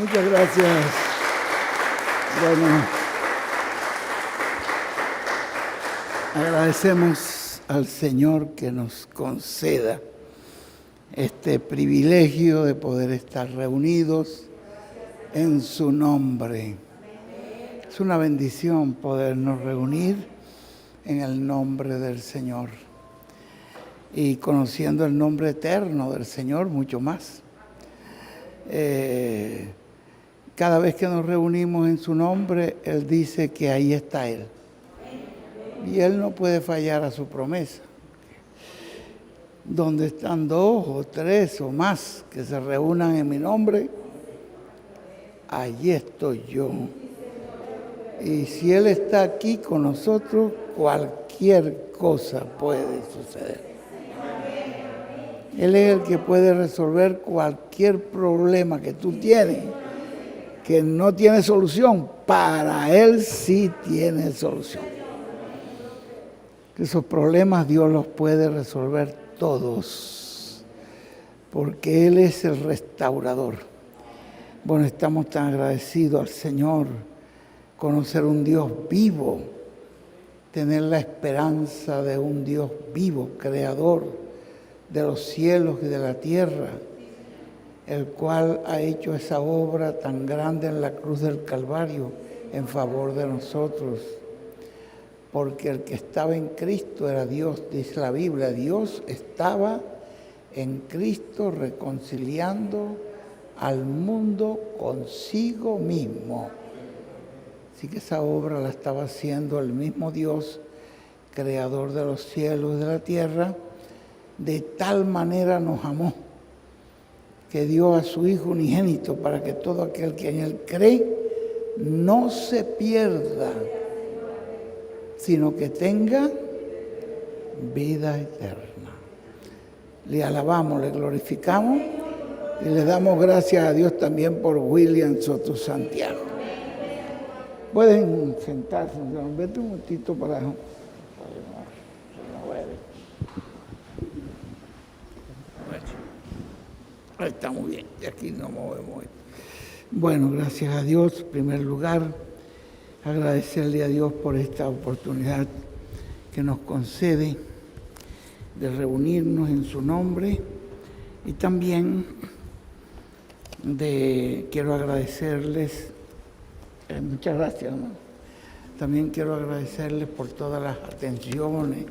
Muchas gracias. Bueno, agradecemos al Señor que nos conceda este privilegio de poder estar reunidos en su nombre. Es una bendición podernos reunir en el nombre del Señor y conociendo el nombre eterno del Señor mucho más. Cada vez que nos reunimos en su nombre, Él dice que ahí está Él. Y Él no puede fallar a su promesa. Donde están 2 o 3 o más que se reúnan en mi nombre, allí estoy yo. Y si Él está aquí con nosotros, cualquier cosa puede suceder. Él es el que puede resolver cualquier problema que tú tienes, que no tiene solución. Para Él sí tiene solución. Esos problemas Dios los puede resolver todos, porque Él es el restaurador. Bueno, estamos tan agradecidos al Señor, conocer un Dios vivo, tener la esperanza de un Dios vivo, creador de los cielos y de la tierra, el cual ha hecho esa obra tan grande en la cruz del Calvario en favor de nosotros. Porque el que estaba en Cristo era Dios, dice la Biblia. Dios estaba en Cristo reconciliando al mundo consigo mismo. Así que esa obra la estaba haciendo el mismo Dios, creador de los cielos y de la tierra. De tal manera nos amó, que dio a su Hijo unigénito para que todo aquel que en Él cree no se pierda, sino que tenga vida eterna. Le alabamos, le glorificamos y le damos gracias a Dios también por William Soto Santiago. Pueden sentarse, vete un momentito para... Ahí está muy bien, y aquí nos movemos. Bueno, gracias a Dios, en primer lugar, agradecerle a Dios por esta oportunidad que nos concede de reunirnos en su nombre y también quiero agradecerles, muchas gracias, ¿no? También quiero agradecerles por todas las atenciones,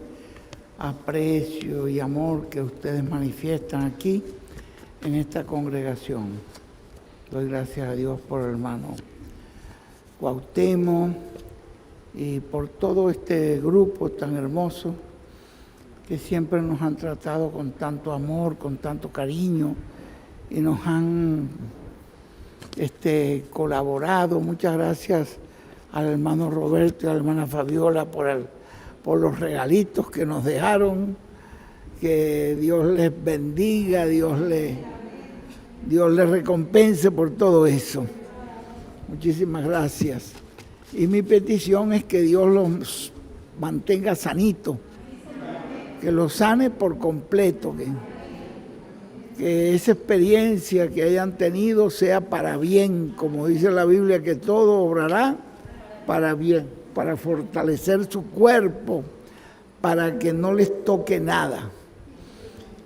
aprecio y amor que ustedes manifiestan aquí en esta congregación. Doy gracias a Dios por el hermano Cuauhtémoc y por todo este grupo tan hermoso que siempre nos han tratado con tanto amor, con tanto cariño y nos han colaborado. Muchas gracias al hermano Roberto y a la hermana Fabiola por los regalitos que nos dejaron. Que Dios les bendiga, Dios les recompense por todo eso. Muchísimas gracias. Y mi petición es que Dios los mantenga sanitos, que los sane por completo, que esa experiencia que hayan tenido sea para bien, como dice la Biblia, que todo obrará para bien, para fortalecer su cuerpo, para que no les toque nada.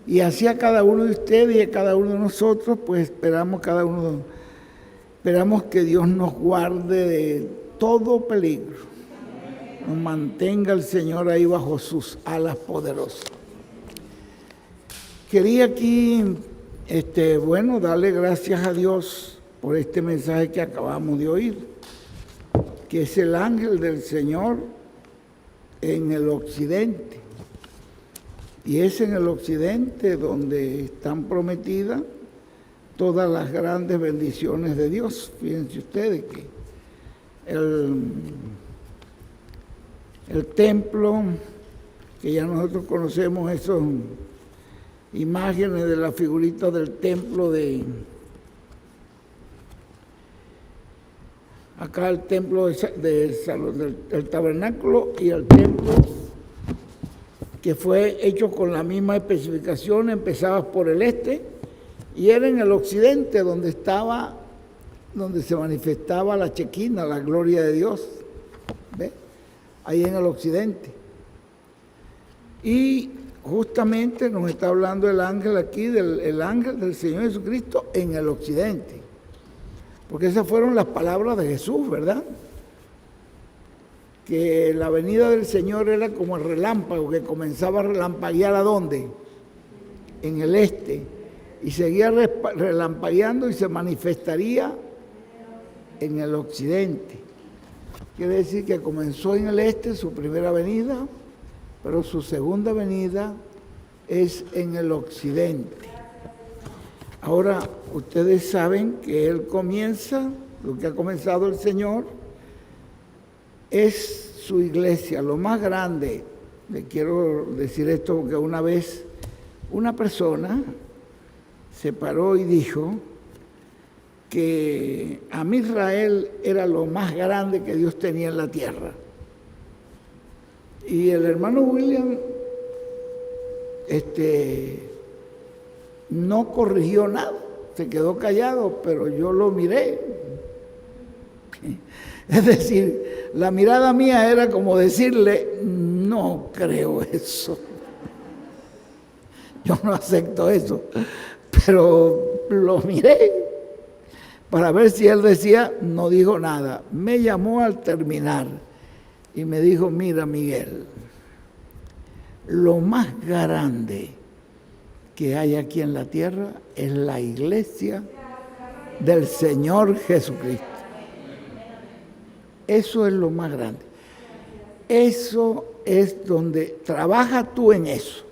Y así a cada uno de ustedes y a cada uno de nosotros, pues esperamos que Dios nos guarde de todo peligro. Nos mantenga el Señor ahí bajo sus alas poderosas. Quería aquí, darle gracias a Dios por este mensaje que acabamos de oír, que es el ángel del Señor en el occidente. Y es en el occidente donde están prometidas todas las grandes bendiciones de Dios. Fíjense ustedes que el templo, que ya nosotros conocemos esas imágenes de la figurita del templo del templo del tabernáculo y el templo que fue hecho con la misma especificación, empezaba por el este y era en el occidente donde estaba donde se manifestaba la Chequina, la gloria de Dios. ¿Ve? Ahí en el occidente. Y justamente nos está hablando el ángel aquí, el ángel del Señor Jesucristo en el occidente. Porque esas fueron las palabras de Jesús, ¿verdad? Que la venida del Señor era como el relámpago, que comenzaba a relampaguear ¿a dónde? En el este. Y seguía relampagueando y se manifestaría en el occidente. Quiere decir que comenzó en el este su primera venida, pero su segunda venida es en el occidente. Ahora, ustedes saben que Él comienza, lo que ha comenzado el Señor, es su iglesia, lo más grande. Le quiero decir esto porque una vez una persona se paró y dijo que a mí Israel era lo más grande que Dios tenía en la tierra. Y el hermano William no corrigió nada, se quedó callado, pero yo lo miré. Es decir, la mirada mía era como decirle, no creo eso. Yo no acepto eso. Pero lo miré para ver si él decía, no dijo nada. Me llamó al terminar y me dijo, mira Miguel, lo más grande que hay aquí en la tierra es la iglesia del Señor Jesucristo. Eso es lo más grande. Eso es donde trabaja tú en eso.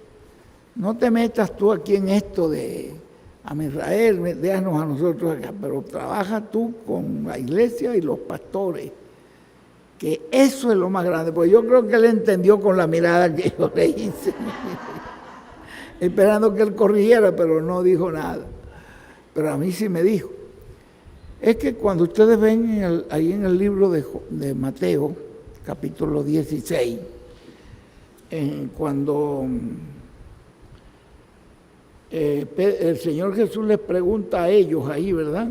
No te metas tú aquí en esto de a Israel, déjanos a nosotros acá, pero trabaja tú con la iglesia y los pastores, que eso es lo más grande, porque yo creo que él entendió con la mirada que yo le hice, esperando que él corrigiera, pero no dijo nada. Pero a mí sí me dijo. Es que cuando ustedes ven ahí en el libro de Mateo, capítulo 16, cuando el Señor Jesús les pregunta a ellos ahí, ¿verdad?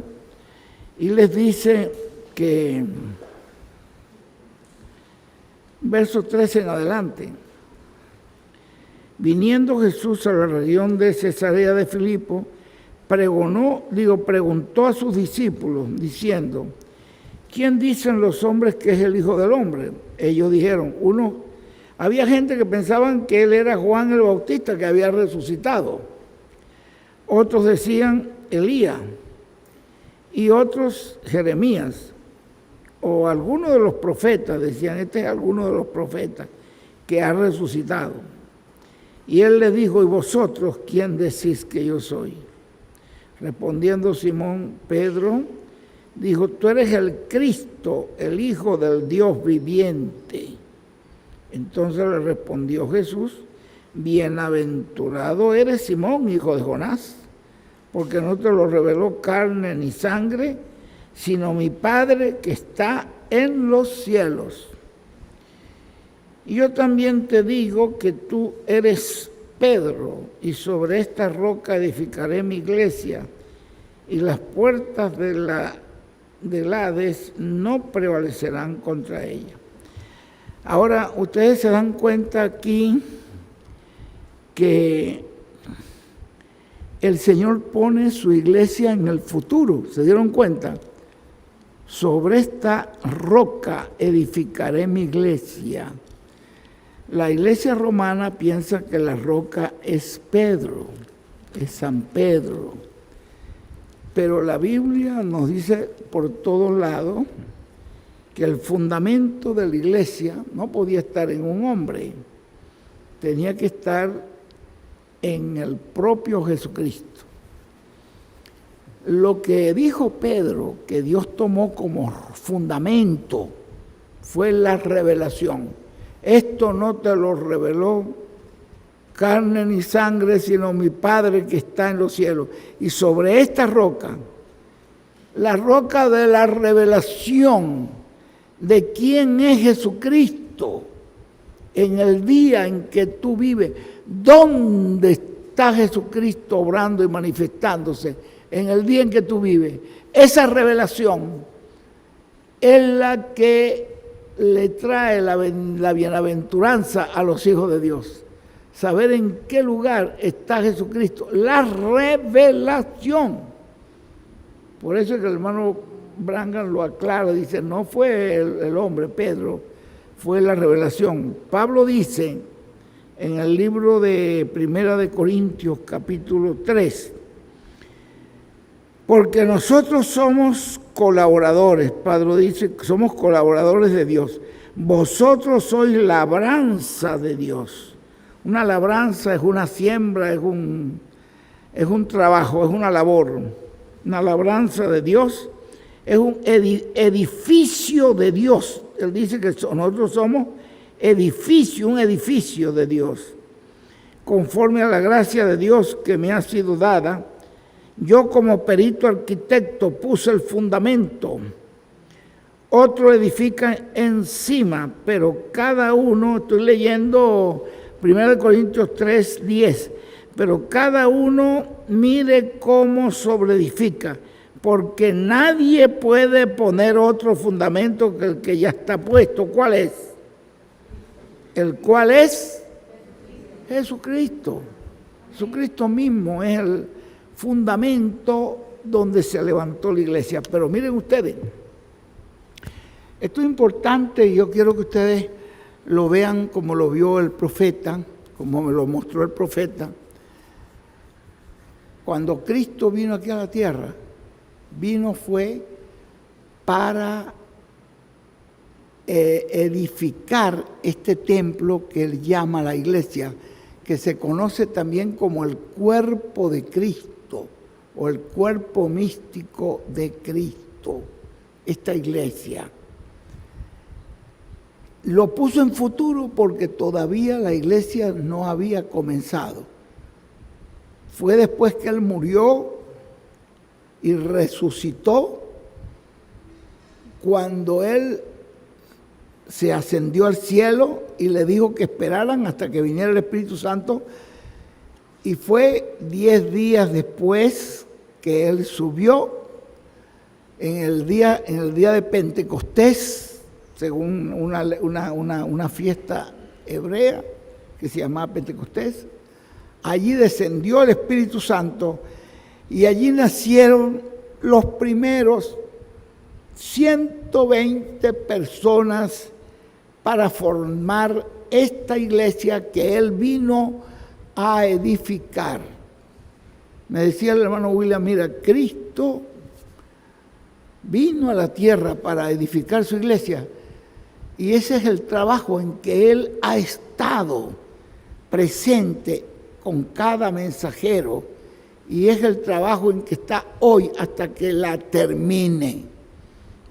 Y les dice que, verso 13 en adelante, viniendo Jesús a la región de Cesarea de Filipo, preguntó a sus discípulos, diciendo, ¿quién dicen los hombres que es el Hijo del Hombre? Ellos dijeron, había gente que pensaban que él era Juan el Bautista, que había resucitado. Otros decían Elías, y otros Jeremías, o alguno de los profetas, decían, este es alguno de los profetas que ha resucitado. Y él les dijo, ¿y vosotros quién decís que yo soy? Respondiendo Simón Pedro, dijo, tú eres el Cristo, el Hijo del Dios viviente. Entonces le respondió Jesús, bienaventurado eres Simón, hijo de Jonás, porque no te lo reveló carne ni sangre, sino mi Padre que está en los cielos. Y yo también te digo que tú eres Pedro, y sobre esta roca edificaré mi iglesia, y las puertas del Hades no prevalecerán contra ella. Ahora, ustedes se dan cuenta aquí que el Señor pone su iglesia en el futuro. ¿Se dieron cuenta? Sobre esta roca edificaré mi iglesia. La iglesia romana piensa que la roca es Pedro, es San Pedro. Pero la Biblia nos dice por todos lados que el fundamento de la iglesia no podía estar en un hombre, tenía que estar en el propio Jesucristo. Lo que dijo Pedro, que Dios tomó como fundamento, fue la revelación. Esto no te lo reveló carne ni sangre, sino mi Padre que está en los cielos. Y sobre esta roca, la roca de la revelación de quién es Jesucristo, en el día en que tú vives, ¿dónde está Jesucristo obrando y manifestándose? En el día en que tú vives, Esa revelación es la que le trae la bienaventuranza a los hijos de Dios. Saber en qué lugar está Jesucristo. La revelación. Por eso es que el hermano Branham lo aclara. Dice, no fue el hombre, Pedro, fue la revelación. Pablo dice en el libro de Primera de Corintios, capítulo 3, porque nosotros somos colaboradores, Pablo dice, somos colaboradores de Dios. Vosotros sois labranza de Dios. Una labranza es una siembra, es un trabajo, es una labor. Una labranza de Dios es un edificio de Dios. Él dice que nosotros somos un edificio de Dios. Conforme a la gracia de Dios que me ha sido dada, yo como perito arquitecto puse el fundamento, otro edifica encima, pero cada uno, estoy leyendo 1 Corintios 3:10, pero cada uno mire cómo sobreedifica, porque nadie puede poner otro fundamento que el que ya está puesto. ¿Cuál es? El cual es Jesucristo. Jesucristo mismo es el fundamento donde se levantó la iglesia. Pero miren ustedes, esto es importante y yo quiero que ustedes lo vean como lo vio el profeta, como me lo mostró el profeta. Cuando Cristo vino aquí a la tierra, fue para edificar este templo que él llama la iglesia, que se conoce también como el cuerpo de Cristo o el cuerpo místico de Cristo, esta iglesia. Lo puso en futuro porque todavía la iglesia no había comenzado. Fue después que él murió y resucitó, cuando él se ascendió al cielo y le dijo que esperaran hasta que viniera el Espíritu Santo, y fue 10 días después que él subió en el día de Pentecostés, según una fiesta hebrea que se llamaba Pentecostés. Allí descendió el Espíritu Santo y allí nacieron los primeros 120 personas para formar esta iglesia que él vino a edificar. Me decía el hermano William, mira, Cristo vino a la tierra para edificar su iglesia y ese es el trabajo en que él ha estado presente con cada mensajero y es el trabajo en que está hoy hasta que la termine.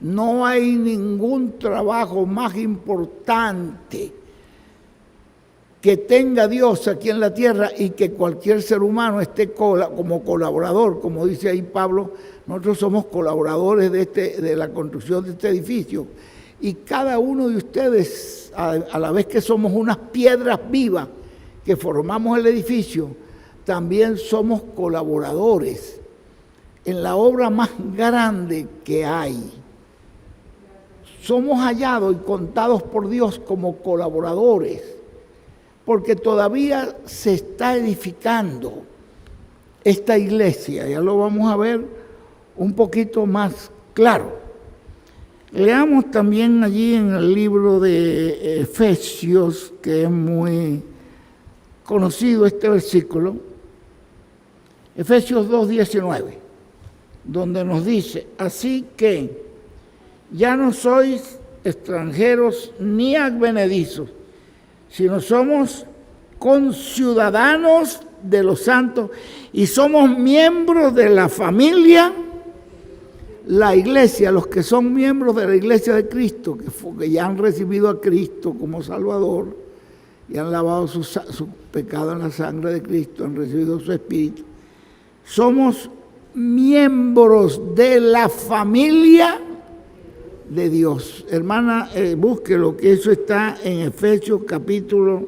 No hay ningún trabajo más importante que tenga Dios aquí en la tierra y que cualquier ser humano esté como colaborador, como dice ahí Pablo. Nosotros somos colaboradores de la construcción de este edificio y cada uno de ustedes, a la vez que somos unas piedras vivas que formamos el edificio, también somos colaboradores en la obra más grande que hay. Somos hallados y contados por Dios como colaboradores, porque todavía se está edificando esta iglesia. Ya lo vamos a ver un poquito más claro. Leamos también allí en el libro de Efesios, que es muy conocido este versículo, Efesios 2:19, donde nos dice, así que ya no sois extranjeros ni advenedizos, sino somos conciudadanos de los santos y somos miembros de la familia, la iglesia, los que son miembros de la iglesia de Cristo, que ya han recibido a Cristo como Salvador y han lavado su pecado en la sangre de Cristo, han recibido su Espíritu. Somos miembros de la familia de Dios. Hermana, búsquelo, que eso está en Efesios capítulo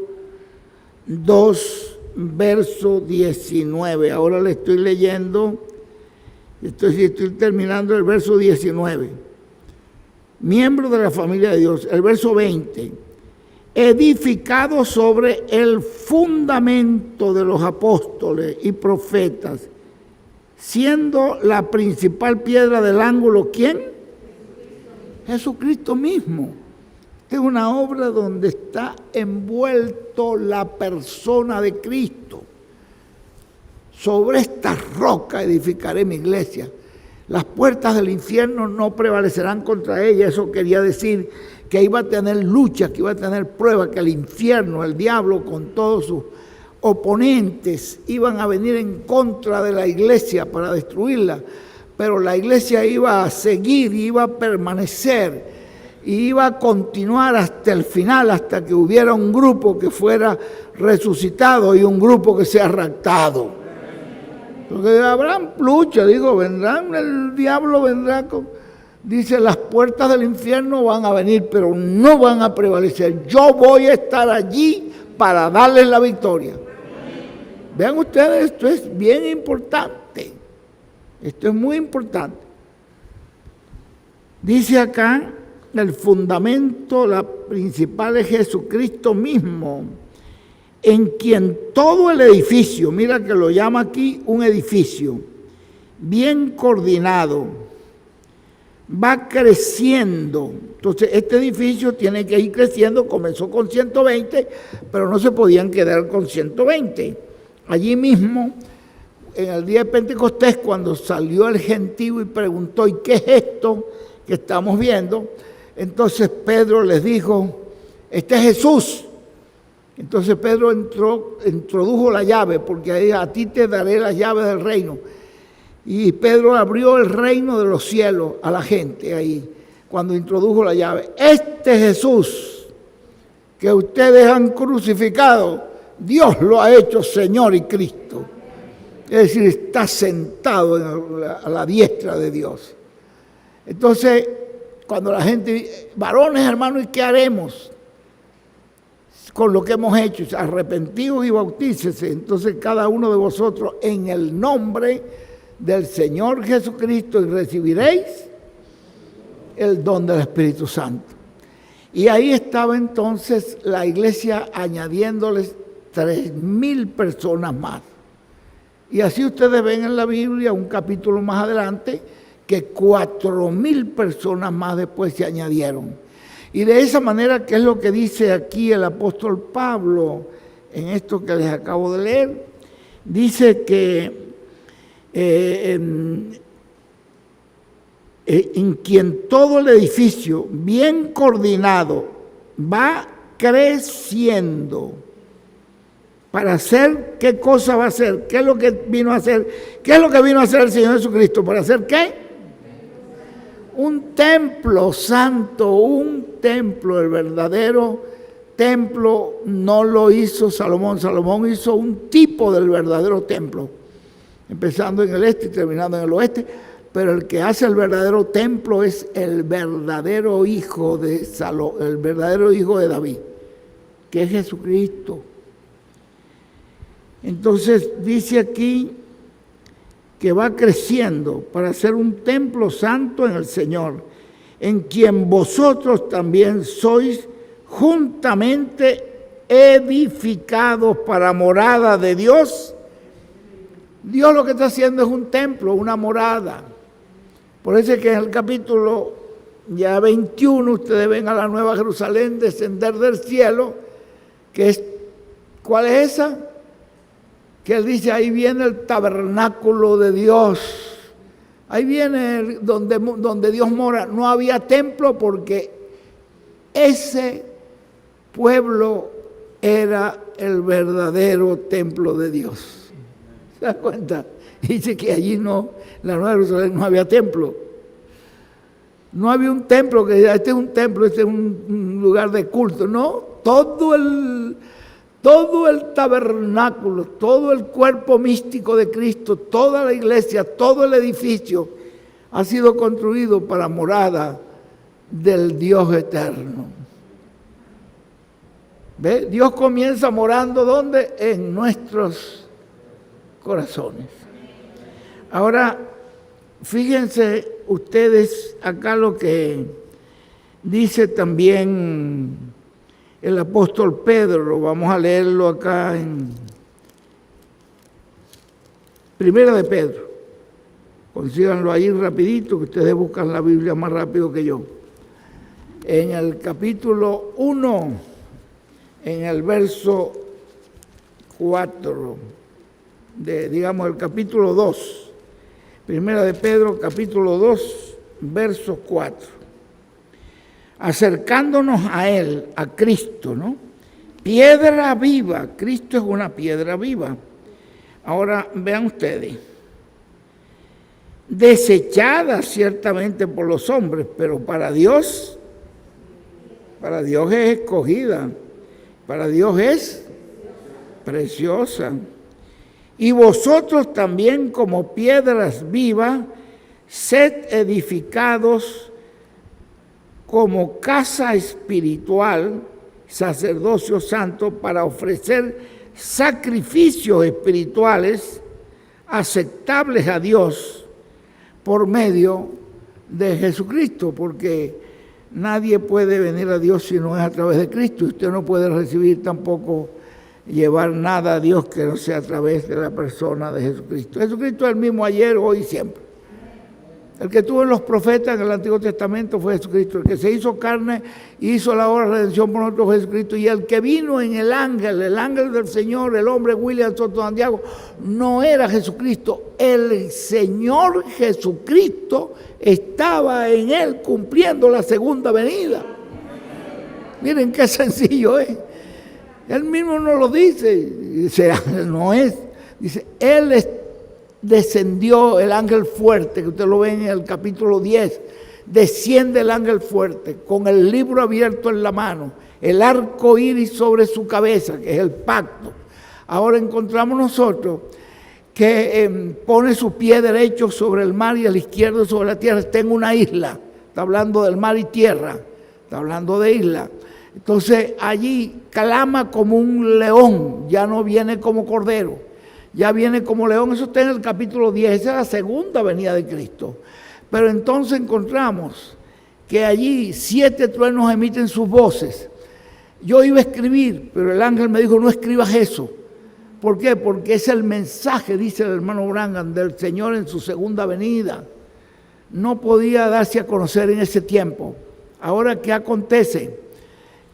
2, verso 19. Ahora le estoy leyendo Estoy terminando el verso 19. Miembro de la familia de Dios. El verso 20. Edificado sobre el fundamento de los apóstoles y profetas, siendo la principal piedra del ángulo, ¿quién? Jesucristo mismo. Esta es una obra donde está envuelto la persona de Cristo. Sobre esta roca edificaré mi iglesia. Las puertas del infierno no prevalecerán contra ella. Eso quería decir que iba a tener lucha, que iba a tener pruebas, que el infierno, el diablo con todos sus oponentes iban a venir en contra de la iglesia para destruirla. Pero la iglesia iba a seguir, iba a permanecer y iba a continuar hasta el final, hasta que hubiera un grupo que fuera resucitado y un grupo que sea raptado. Porque habrán lucha, vendrán, el diablo vendrá dice, las puertas del infierno van a venir, pero no van a prevalecer. Yo voy a estar allí para darles la victoria. Vean ustedes, esto es bien importante. Esto es muy importante. Dice acá, el fundamento, la principal es Jesucristo mismo, en quien todo el edificio, mira que lo llama aquí un edificio, bien coordinado, va creciendo. Entonces, este edificio tiene que ir creciendo. Comenzó con 120, pero no se podían quedar con 120. Allí mismo, en el día de Pentecostés, cuando salió el gentío y preguntó, ¿y qué es esto que estamos viendo? Entonces Pedro les dijo, este es Jesús. Entonces Pedro introdujo la llave, porque a ti te daré la llave del reino. Y Pedro abrió el reino de los cielos a la gente ahí, cuando introdujo la llave. Este Jesús que ustedes han crucificado, Dios lo ha hecho Señor y Cristo. Es decir, está sentado a la diestra de Dios. Entonces, cuando la gente, varones, hermanos, ¿y qué haremos con lo que hemos hecho? Arrepentidos y bautícese. Entonces, cada uno de vosotros en el nombre del Señor Jesucristo y recibiréis el don del Espíritu Santo. Y ahí estaba entonces la iglesia añadiéndoles 3,000 personas más. Y así ustedes ven en la Biblia, un capítulo más adelante, que 4,000 personas más después se añadieron. Y de esa manera, ¿qué es lo que dice aquí el apóstol Pablo en esto que les acabo de leer? Dice que en quien todo el edificio, bien coordinado, va creciendo. ¿Para hacer qué cosa va a hacer? ¿Qué es lo que vino a hacer? ¿Qué es lo que vino a hacer el Señor Jesucristo? ¿Para hacer qué? Un templo santo, un templo. El verdadero templo no lo hizo Salomón. Salomón hizo un tipo del verdadero templo, empezando en el este y terminando en el oeste. Pero el que hace el verdadero templo es el verdadero hijo de el verdadero hijo de David, que es Jesucristo. Entonces dice aquí que va creciendo para ser un templo santo en el Señor, en quien vosotros también sois juntamente edificados para morada de Dios. Dios lo que está haciendo es un templo, una morada. Por eso es que en el capítulo ya 21 ustedes ven a la Nueva Jerusalén descender del cielo, que es, ¿cuál es esa? Que él dice, ahí viene el tabernáculo de Dios. Ahí viene donde Dios mora. No había templo porque ese pueblo era el verdadero templo de Dios. ¿Se da cuenta? Dice que allí no, en la Nueva Jerusalén no había templo. No había un templo que diga, este es un templo, este es un lugar de culto. No, todo el tabernáculo, todo el cuerpo místico de Cristo, toda la iglesia, todo el edificio ha sido construido para morada del Dios eterno. ¿Ve? Dios comienza morando ¿dónde? En nuestros corazones. Ahora, fíjense ustedes acá lo que dice también el apóstol Pedro. Vamos a leerlo acá en Primera de Pedro. Consíganlo ahí rapidito, que ustedes buscan la Biblia más rápido que yo. En el capítulo 1, en el verso 4, digamos el capítulo 2, Primera de Pedro, capítulo 2, verso 4. Acercándonos a Él, a Cristo, ¿no? Piedra viva, Cristo es una piedra viva. Ahora vean ustedes, desechada ciertamente por los hombres, pero para Dios es escogida, para Dios es preciosa. Y vosotros también como piedras vivas, sed edificados como casa espiritual, sacerdocio santo, para ofrecer sacrificios espirituales aceptables a Dios por medio de Jesucristo, porque nadie puede venir a Dios si no es a través de Cristo. Usted no puede recibir tampoco, llevar nada a Dios que no sea a través de la persona de Jesucristo. Jesucristo es el mismo ayer, hoy y siempre. El que tuvo en los profetas en el Antiguo Testamento fue Jesucristo. El que se hizo carne y hizo la obra de redención por nosotros fue Jesucristo. Y el que vino en el ángel del Señor, el hombre William Soto Santiago, no era Jesucristo. El Señor Jesucristo estaba en él cumpliendo la segunda venida. Miren qué sencillo es. Él mismo no lo dice. Dice, no es. Dice, él descendió el ángel fuerte, que usted lo ve en el capítulo 10, desciende el ángel fuerte con el libro abierto en la mano, el arco iris sobre su cabeza, que es el pacto. Ahora encontramos nosotros que pone su pie derecho sobre el mar y el izquierdo sobre la tierra. Está en una isla, está hablando del mar y tierra, está hablando de isla. Entonces allí clama como un león, ya no viene como cordero. Ya viene como león, eso está en el capítulo 10, esa es la segunda venida de Cristo. Pero entonces encontramos que allí 7 truenos emiten sus voces. Yo iba a escribir, pero el ángel me dijo, no escribas eso. ¿Por qué? Porque es el mensaje, dice el hermano Branham, del Señor en su segunda venida. No podía darse a conocer en ese tiempo. Ahora, ¿qué acontece?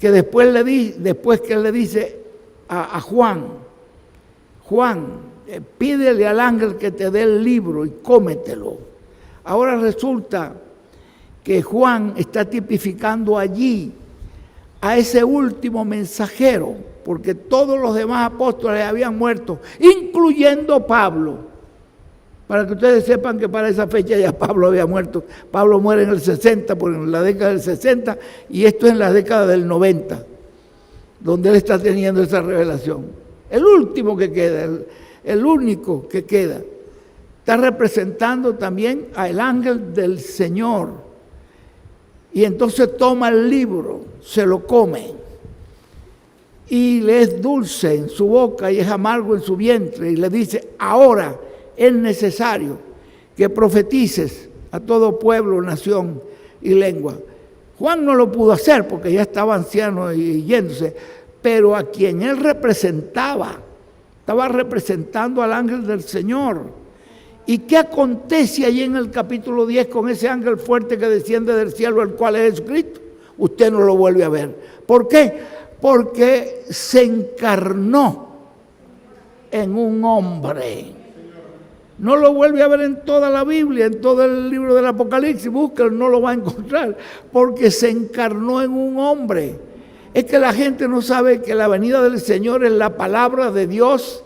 Que después que él le dice a Juan, pídele al ángel que te dé el libro y cómetelo. Ahora resulta que Juan está tipificando allí a ese último mensajero, porque todos los demás apóstoles habían muerto, incluyendo Pablo. Para que ustedes sepan que para esa fecha ya Pablo había muerto. Pablo muere en el 60, en la década del 60, y esto es en la década del 90, donde él está teniendo esa revelación. El último que queda, el único que queda, está representando también al ángel del Señor. Y entonces toma el libro, se lo come, y le es dulce en su boca y es amargo en su vientre, y le dice, ahora es necesario que profetices a todo pueblo, nación y lengua. Juan no lo pudo hacer porque ya estaba anciano y yéndose, pero a quien él representaba, estaba representando al ángel del Señor. ¿Y qué acontece allí en el capítulo 10 con ese ángel fuerte que desciende del cielo, el cual es Jesucristo? Usted no lo vuelve a ver. ¿Por qué? Porque se encarnó en un hombre. No lo vuelve a ver en toda la Biblia, en todo el libro del Apocalipsis. Búsquelo, no lo va a encontrar, porque se encarnó en un hombre. Es que la gente no sabe que la venida del Señor es la palabra de Dios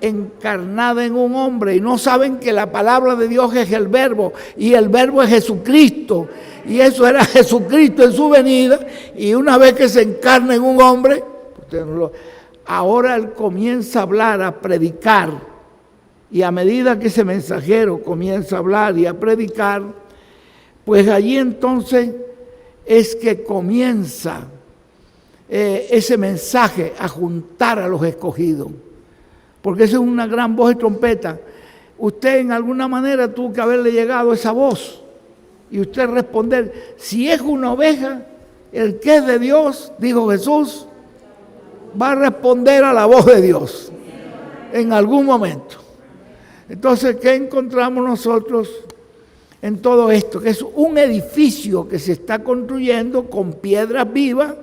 encarnada en un hombre, y no saben que la palabra de Dios es el verbo, y el verbo es Jesucristo, y eso era Jesucristo en su venida, y una vez que se encarna en un hombre, ahora él comienza a hablar, a predicar, y a medida que ese mensajero comienza a hablar y a predicar, pues allí entonces es que comienza ese mensaje a juntar a los escogidos, porque esa es una gran voz de trompeta. usted en alguna manera tuvo que haberle llegado esa voz y usted responder, si es una oveja, el que es de Dios, dijo Jesús, va a responder a la voz de Dios en algún momento. Entonces, ¿qué encontramos nosotros en todo esto? Que es un edificio que se está construyendo con piedras vivas.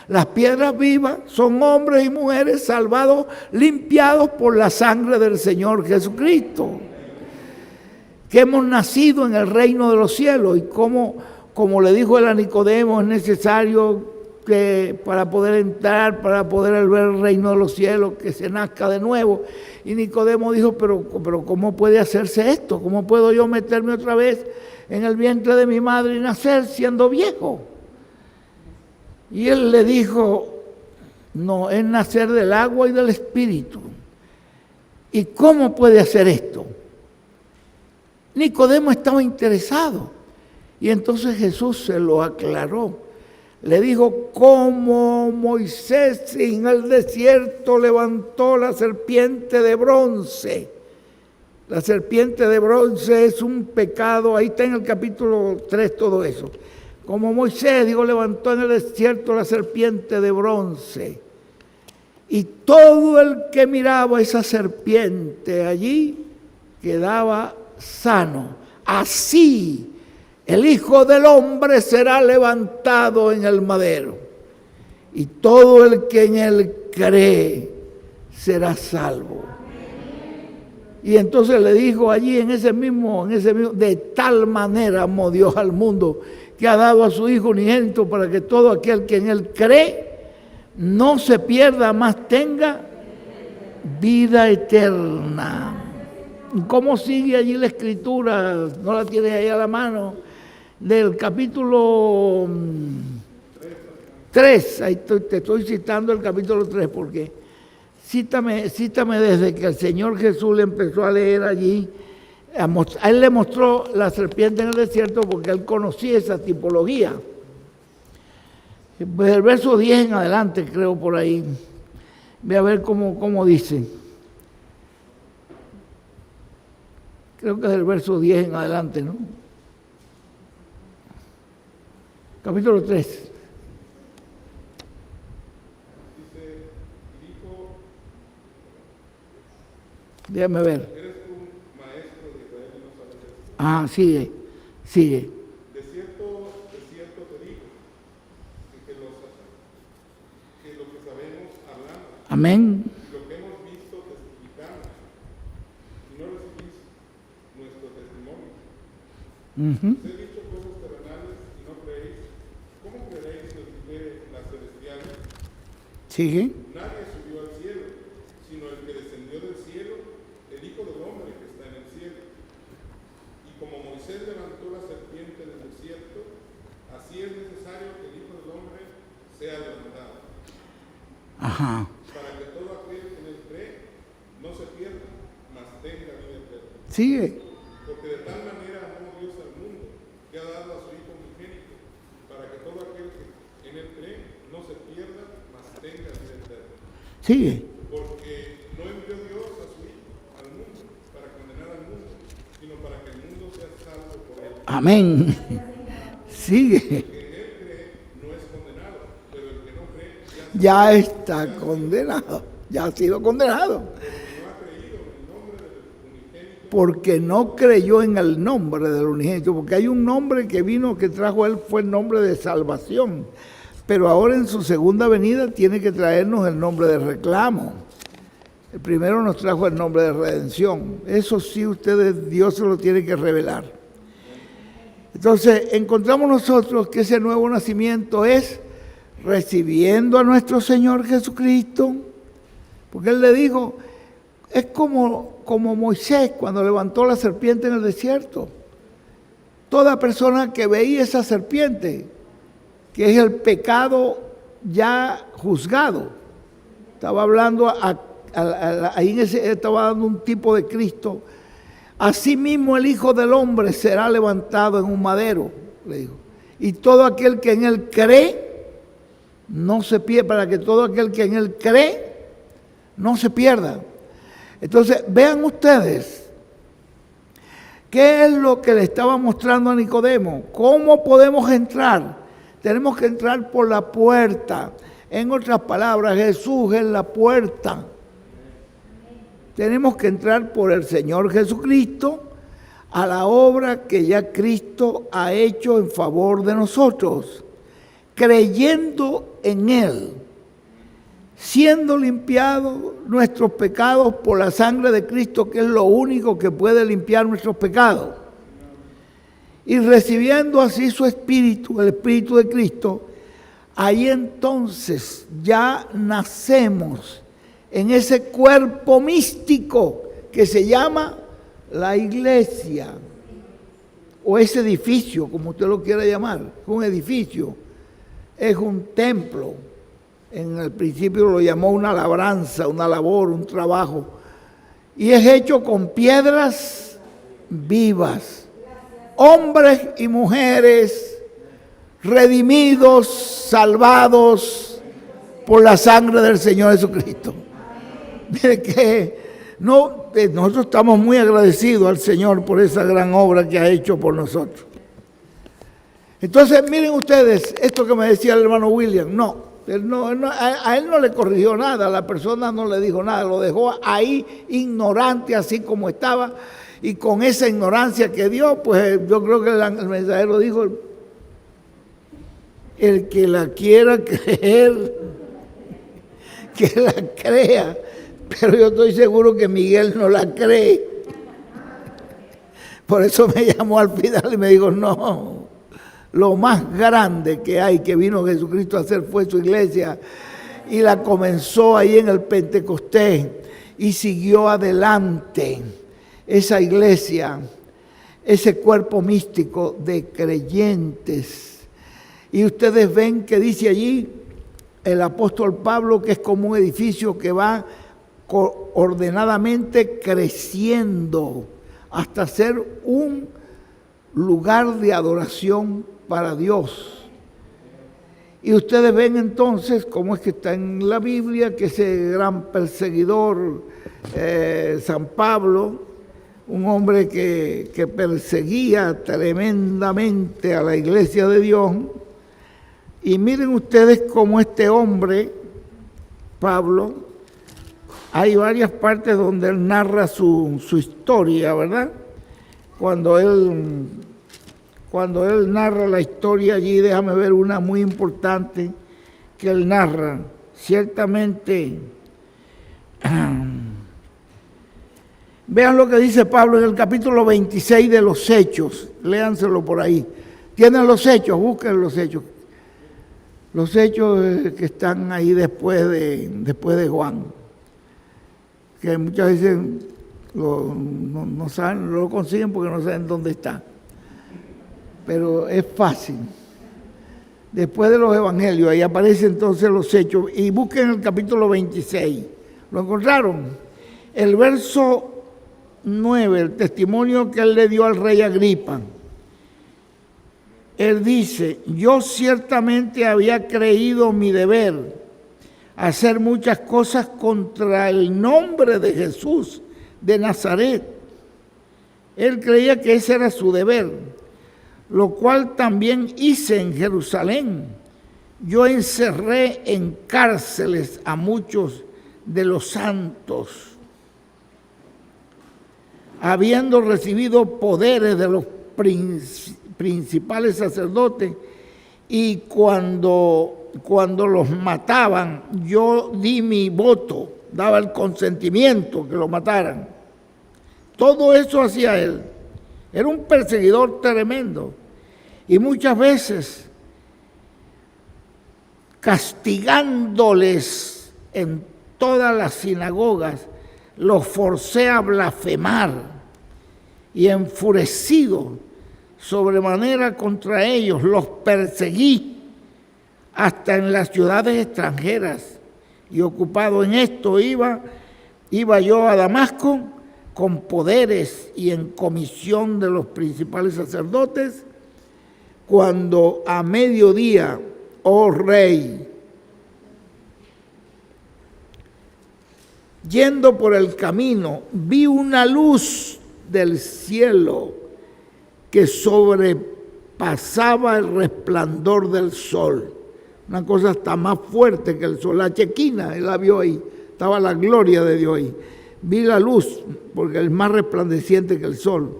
Las piedras vivas son hombres y mujeres salvados, limpiados por la sangre del Señor Jesucristo, que hemos nacido en el reino de los cielos. Y como le dijo él a Nicodemo, es necesario que para poder entrar, para poder ver el reino de los cielos, que se nazca de nuevo. Y Nicodemo dijo, pero ¿cómo puede hacerse esto? ¿Cómo puedo yo meterme otra vez en el vientre de mi madre y nacer siendo viejo? Y él le dijo, no, es nacer del agua y del espíritu. ¿Y cómo puede hacer esto? Nicodemo estaba interesado. Y entonces Jesús se lo aclaró. Le dijo, como Moisés en el desierto levantó la serpiente de bronce. La serpiente de bronce es un pecado, ahí está en el capítulo 3 todo eso. Como Moisés, levantó en el desierto la serpiente de bronce. Y todo el que miraba esa serpiente allí quedaba sano. Así el Hijo del Hombre será levantado en el madero, y todo el que en él cree será salvo. Y entonces le dijo allí en ese mismo, de tal manera amó Dios al mundo, que ha dado a su Hijo unigénito, para que todo aquel que en él cree no se pierda, mas tenga vida eterna. ¿Cómo sigue allí la escritura? ¿No la tienes ahí a la mano? Del capítulo 3, ahí te estoy citando el capítulo 3, porque cítame desde que el Señor Jesús le empezó a leer allí, a él le mostró la serpiente en el desierto porque él conocía esa tipología. Pues el verso 10 en adelante, creo por ahí, ve a ver cómo dice. Creo que es el verso 10 en adelante, ¿no? Capítulo 3. Dice, dijo, déjame ver. eres un maestro de Israel y no sabes esto. Ah, sigue. De cierto te digo, que lo que sabemos hablamos, Amén. lo que hemos visto testificamos, y no recibís nuestro testimonio. Os he dicho cosas terrenales y no creéis. ¿Cómo creéis que os diré las celestiales? Sigue. Nadie subió al cielo, sino el que descendió del cielo, el Hijo del Hombre que está en el cielo. Y como Moisés levantó la serpiente del desierto, así es necesario que el Hijo del Hombre sea levantado. Ajá. Para que todo aquel que en él cree no se pierda, mas tenga vida eterna. Sigue. Porque de tal manera amó Dios al mundo, que ha dado a su Hijo unigénito, para que todo aquel que en él cree no se pierda, mas tenga vida eterna. Sigue. Porque no envió Dios a su Hijo al mundo para condenar al mundo, sino para que el mundo sea salvo por él. Amén. Sigue. El que en él cree no es condenado, pero el que no cree Ya está condenado. Ya ha sido condenado. Porque no creyó en el nombre del unigénito, porque hay un nombre que vino, que trajo él, fue el nombre de salvación, pero ahora en su segunda venida tiene que traernos el nombre de reclamo. El primero nos trajo el nombre de redención. Eso sí, Dios se lo tiene que revelar. Entonces, encontramos nosotros que ese nuevo nacimiento es recibiendo a nuestro Señor Jesucristo, porque Él le dijo, es como Moisés cuando levantó la serpiente en el desierto. Toda persona que veía esa serpiente, que es el pecado ya juzgado, estaba hablando ahí estaba dando un tipo de Cristo. Asimismo el Hijo del Hombre será levantado en un madero, le dijo. Y todo aquel que en él cree, no se pierda, para que todo aquel que en él cree, no se pierda. Entonces, vean ustedes ¿Qué es lo que le estaba mostrando a Nicodemo? ¿Cómo podemos entrar? Tenemos que entrar por la puerta. En otras palabras, Jesús es la puerta. Tenemos que entrar por el Señor Jesucristo a la obra que ya Cristo ha hecho en favor de nosotros, creyendo en Él, siendo limpiados nuestros pecados por la sangre de Cristo, que es lo único que puede limpiar nuestros pecados, y recibiendo así su Espíritu, el Espíritu de Cristo. Ahí entonces ya nacemos en ese cuerpo místico que se llama la iglesia, o ese edificio, como usted lo quiera llamar. Un edificio es un templo. En el principio lo llamó una labranza, una labor, un trabajo. Y es hecho con piedras vivas. Hombres y mujeres redimidos, salvados por la sangre del Señor Jesucristo. Mire que nosotros estamos muy agradecidos al Señor por esa gran obra que ha hecho por nosotros. Entonces, miren ustedes, esto que me decía el hermano William, a él no le corrigió nada, la persona no le dijo nada, lo dejó ahí ignorante, así como estaba, y con esa ignorancia que dio, pues yo creo que el mensajero dijo, el que la quiera creer, que la crea. Pero yo estoy seguro que Miguel no la cree. Por eso me llamó al final y me dijo, no, lo más grande que hay, que vino Jesucristo a hacer, fue su iglesia. Y la comenzó ahí en el Pentecostés y siguió adelante esa iglesia, ese cuerpo místico de creyentes. Y ustedes ven que dice allí el apóstol Pablo que es como un edificio que va ordenadamente creciendo hasta ser un lugar de adoración para Dios. Y ustedes ven entonces cómo es que está en la Biblia que ese gran perseguidor, San Pablo, un hombre que perseguía tremendamente a la iglesia de Dios. Y miren ustedes cómo este hombre, Pablo, hay varias partes donde él narra su historia, ¿verdad? Cuando él narra la historia allí, déjame ver una muy importante que él narra. Ciertamente, vean lo que dice Pablo en el capítulo 26 de los Hechos, léanselo por ahí. ¿Tienen los Hechos? Busquen los Hechos. Los Hechos que están ahí después de Juan. Que muchas veces no saben, no lo consiguen porque no saben dónde está. Pero es fácil. Después de los evangelios, ahí aparecen entonces los Hechos. Y busquen el capítulo 26. ¿Lo encontraron? El verso 9, el testimonio que él le dio al rey Agripa. Él dice, yo ciertamente había creído mi deber hacer muchas cosas contra el nombre de Jesús de Nazaret. Él creía que ese era su deber, lo cual también hice en Jerusalén. Yo encerré en cárceles a muchos de los santos, habiendo recibido poderes de los principales sacerdotes, y cuando los mataban, yo di mi voto, daba el consentimiento que lo mataran. Todo eso hacía él. Era un perseguidor tremendo. Y muchas veces, castigándoles en todas las sinagogas, los forcé a blasfemar, y enfurecido sobremanera contra ellos, los perseguí hasta en las ciudades extranjeras, y ocupado en esto iba yo a Damasco con poderes y en comisión de los principales sacerdotes, cuando a mediodía, oh rey, yendo por el camino, vi una luz del cielo que sobrepasaba el resplandor del sol. Una cosa hasta más fuerte que el sol. La Chequina, él la vio ahí, estaba la gloria de Dios ahí. Vi la luz, porque es más resplandeciente que el sol.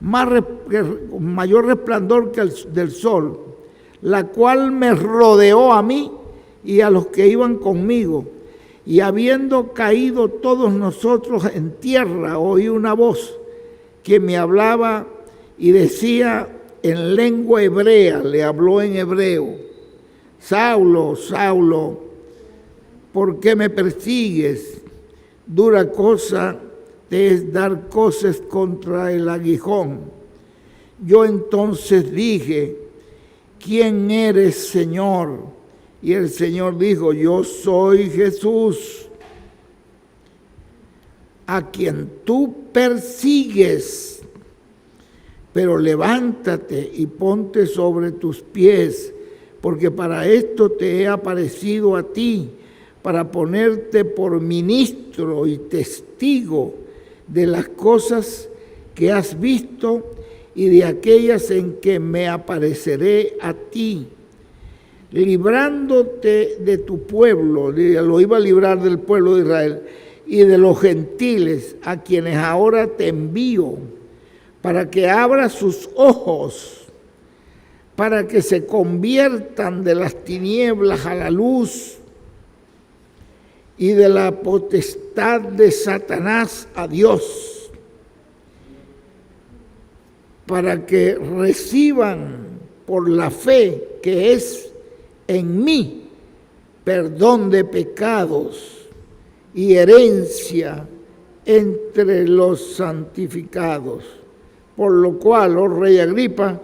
Mayor resplandor que del sol, la cual me rodeó a mí y a los que iban conmigo. Y habiendo caído todos nosotros en tierra, oí una voz que me hablaba y decía en lengua hebrea, le habló en hebreo: Saulo, Saulo, ¿por qué me persigues? Dura cosa te es dar coces contra el aguijón. Yo entonces dije: ¿quién eres, Señor? Y el Señor dijo: yo soy Jesús, a quien tú persigues. Pero levántate y ponte sobre tus pies, porque para esto te he aparecido a ti, para ponerte por ministro y testigo de las cosas que has visto y de aquellas en que me apareceré a ti, librándote de tu pueblo. Lo iba a librar del pueblo de Israel y de los gentiles, a quienes ahora te envío, para que abra sus ojos, para que se conviertan de las tinieblas a la luz y de la potestad de Satanás a Dios, para que reciban por la fe que es en mí perdón de pecados y herencia entre los santificados. Por lo cual, oh rey Agripa,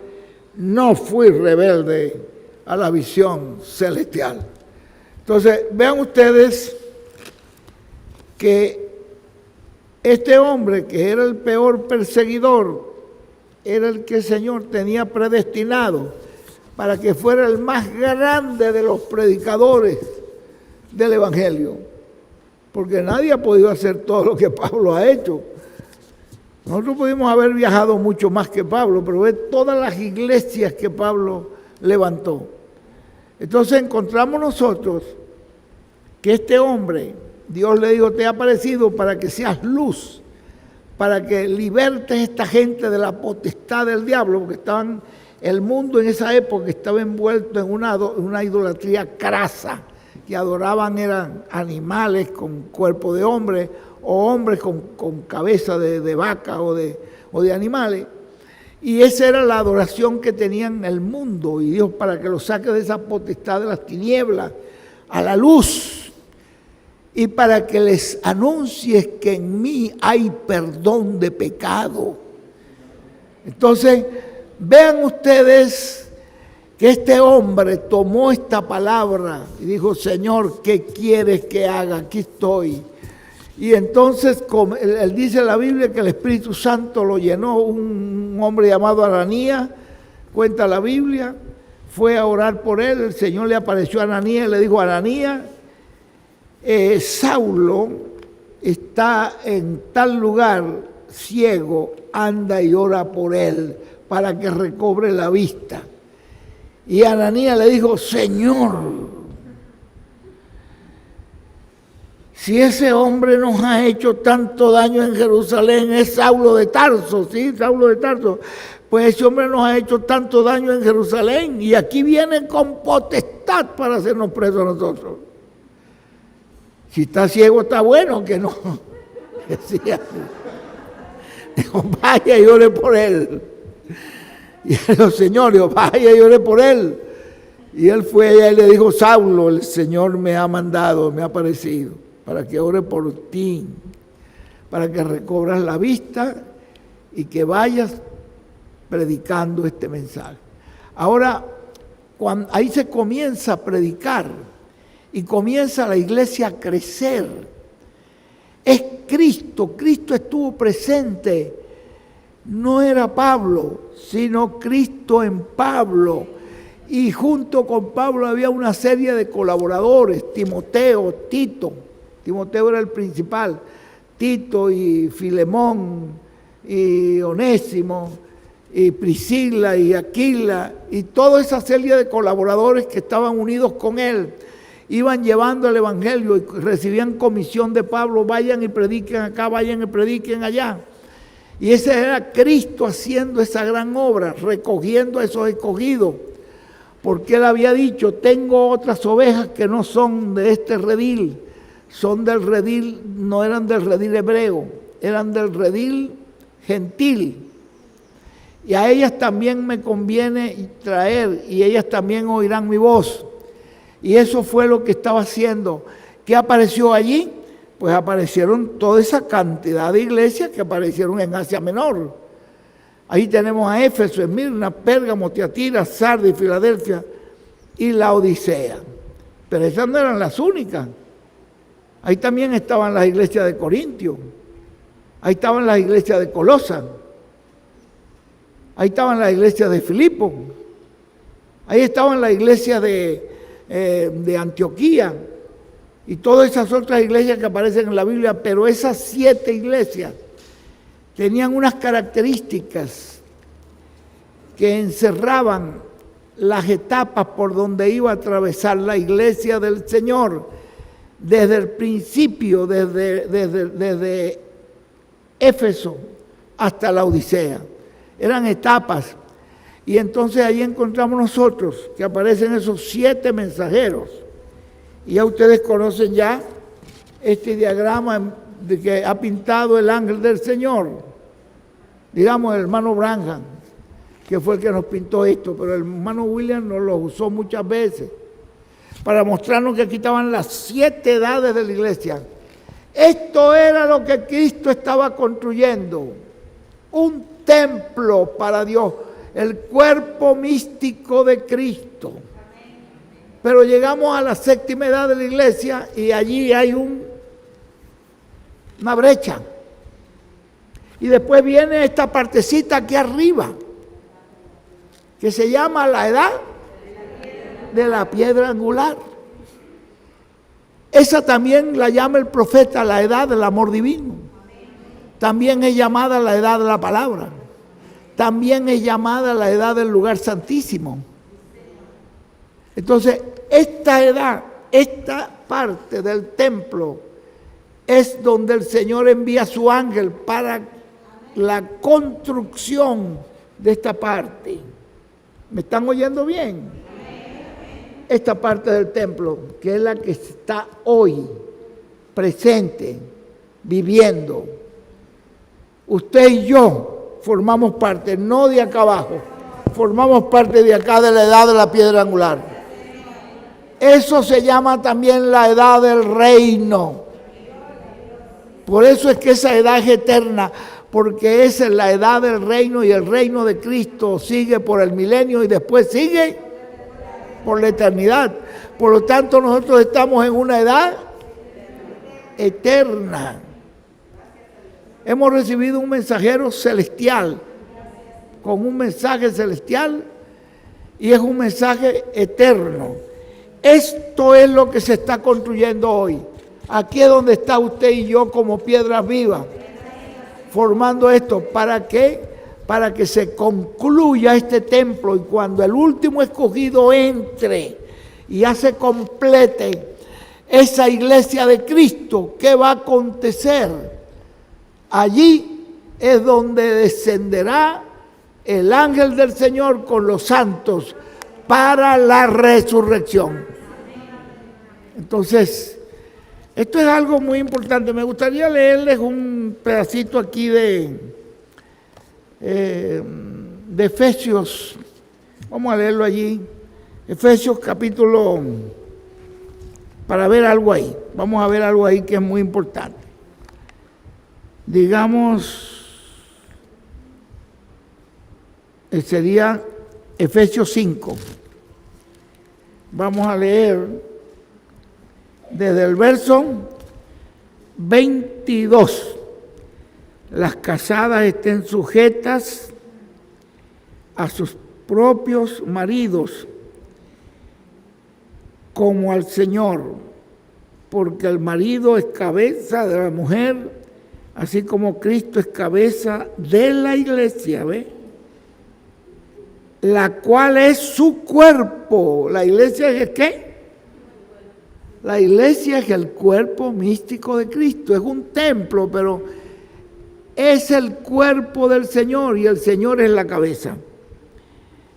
no fui rebelde a la visión celestial. Entonces, vean ustedes que este hombre, que era el peor perseguidor, era el que el Señor tenía predestinado para que fuera el más grande de los predicadores del Evangelio. Porque nadie ha podido hacer todo lo que Pablo ha hecho. Nosotros pudimos haber viajado mucho más que Pablo, pero ve todas las iglesias que Pablo levantó. Entonces encontramos nosotros que este hombre, Dios le dijo: te he aparecido para que seas luz, para que libertes a esta gente de la potestad del diablo, porque el mundo en esa época estaba envuelto en una idolatría crasa, que adoraban eran animales con cuerpo de hombre, o hombres con cabeza de vaca o de animales. Y esa era la adoración que tenían el mundo. Y Dios, para que los saque de esa potestad de las tinieblas a la luz, y para que les anuncies que en mí hay perdón de pecado. Entonces, vean ustedes que este hombre tomó esta palabra y dijo: Señor, ¿qué quieres que haga? Aquí estoy. Y entonces, él dice en la Biblia que el Espíritu Santo lo llenó. Un hombre llamado Ananías, cuenta la Biblia, fue a orar por él. El Señor le apareció a Ananías y le dijo: Ananías, Saulo está en tal lugar ciego, anda y ora por él para que recobre la vista. Y Ananías le dijo: Señor, si ese hombre nos ha hecho tanto daño en Jerusalén, es Saulo de Tarso, ¿sí? Saulo de Tarso. Pues ese hombre nos ha hecho tanto daño en Jerusalén y aquí viene con potestad para hacernos presos a nosotros. Si está ciego, está bueno, que no. Decía. Dijo: vaya y ore por él. Y él dijo: Señor, dijo, vaya y ore por él. Y él fue allá y le dijo: Saulo, el Señor me ha mandado, me ha aparecido, para que ore por ti, para que recobras la vista y que vayas predicando este mensaje. Ahora, ahí se comienza a predicar y comienza la iglesia a crecer. Es Cristo, Cristo estuvo presente. No era Pablo, sino Cristo en Pablo. Y junto con Pablo había una serie de colaboradores: Timoteo, Tito. Timoteo era el principal. Tito y Filemón y Onésimo y Priscila y Aquila y toda esa serie de colaboradores que estaban unidos con él, iban llevando el evangelio y recibían comisión de Pablo, vayan y prediquen acá, vayan y prediquen allá. Y ese era Cristo haciendo esa gran obra, recogiendo a esos escogidos, porque él había dicho, tengo otras ovejas que no son de este redil, son del redil, no eran del redil hebreo, eran del redil gentil. Y a ellas también me conviene traer, y ellas también oirán mi voz. Y eso fue lo que estaba haciendo. ¿Qué apareció allí? Pues aparecieron toda esa cantidad de iglesias que aparecieron en Asia Menor. Ahí tenemos a Éfeso, Esmirna, Pérgamo, Tiatira, Sardis, Filadelfia y la Odisea. Pero esas no eran las únicas. Ahí también estaban las iglesias de Corintio. Ahí estaban las iglesias de Colosa. Ahí estaban las iglesias de Filipo. Ahí estaban las iglesias de Antioquía. Y todas esas otras iglesias que aparecen en la Biblia. Pero esas 7 iglesias tenían unas características que encerraban las etapas por donde iba a atravesar la iglesia del Señor. Desde el principio, desde Éfeso hasta la Odisea. Eran etapas. Y entonces ahí encontramos nosotros que aparecen esos 7 mensajeros. Y ya ustedes conocen ya este diagrama de que ha pintado el ángel del Señor. Digamos el hermano Branham, que fue el que nos pintó esto, pero el hermano William nos lo usó muchas veces para mostrarnos que aquí estaban las 7 edades de la iglesia. Esto era lo que Cristo estaba construyendo. Un templo para Dios, el cuerpo místico de Cristo. Pero llegamos a la 7ª edad de la iglesia y allí hay una brecha. Y después viene esta partecita aquí arriba, que se llama la edad de la piedra angular. Esa también la llama el profeta la edad del amor divino. También es llamada la edad de la palabra. También es llamada la edad del lugar santísimo. Entonces, esta edad, esta parte del templo, es donde el Señor envía a su ángel para la construcción de esta parte. ¿Me están oyendo bien? Esta parte del templo, que es la que está hoy, presente, viviendo. Usted y yo formamos parte, no de acá abajo, formamos parte de acá de la edad de la piedra angular. Eso se llama también la edad del reino. Por eso es que esa edad es eterna, porque esa es la edad del reino y el reino de Cristo sigue por el milenio y después sigue por la eternidad. Por lo tanto, nosotros estamos en una edad eterna. Hemos recibido un mensajero celestial, con un mensaje celestial y es un mensaje eterno. Esto es lo que se está construyendo hoy. Aquí es donde está usted y yo como piedras vivas, formando esto. ¿Para qué? Para que se concluya este templo y cuando el último escogido entre y ya se complete esa iglesia de Cristo, ¿qué va a acontecer? Allí es donde descenderá el ángel del Señor con los santos para la resurrección. Entonces, esto es algo muy importante. Me gustaría leerles un pedacito aquí de Efesios. Vamos a leerlo allí. Efesios capítulo, para ver algo ahí. Vamos a ver algo ahí que es muy importante. Digamos, sería Efesios 5. Vamos a leer desde el verso 22. Las casadas estén sujetas a sus propios maridos como al Señor, porque el marido es cabeza de la mujer, así como Cristo es cabeza de la iglesia, ¿ve? la cual es su cuerpo. ¿La iglesia es qué? La iglesia es el cuerpo místico de Cristo. Es un templo, pero es el cuerpo del Señor y el Señor es la cabeza.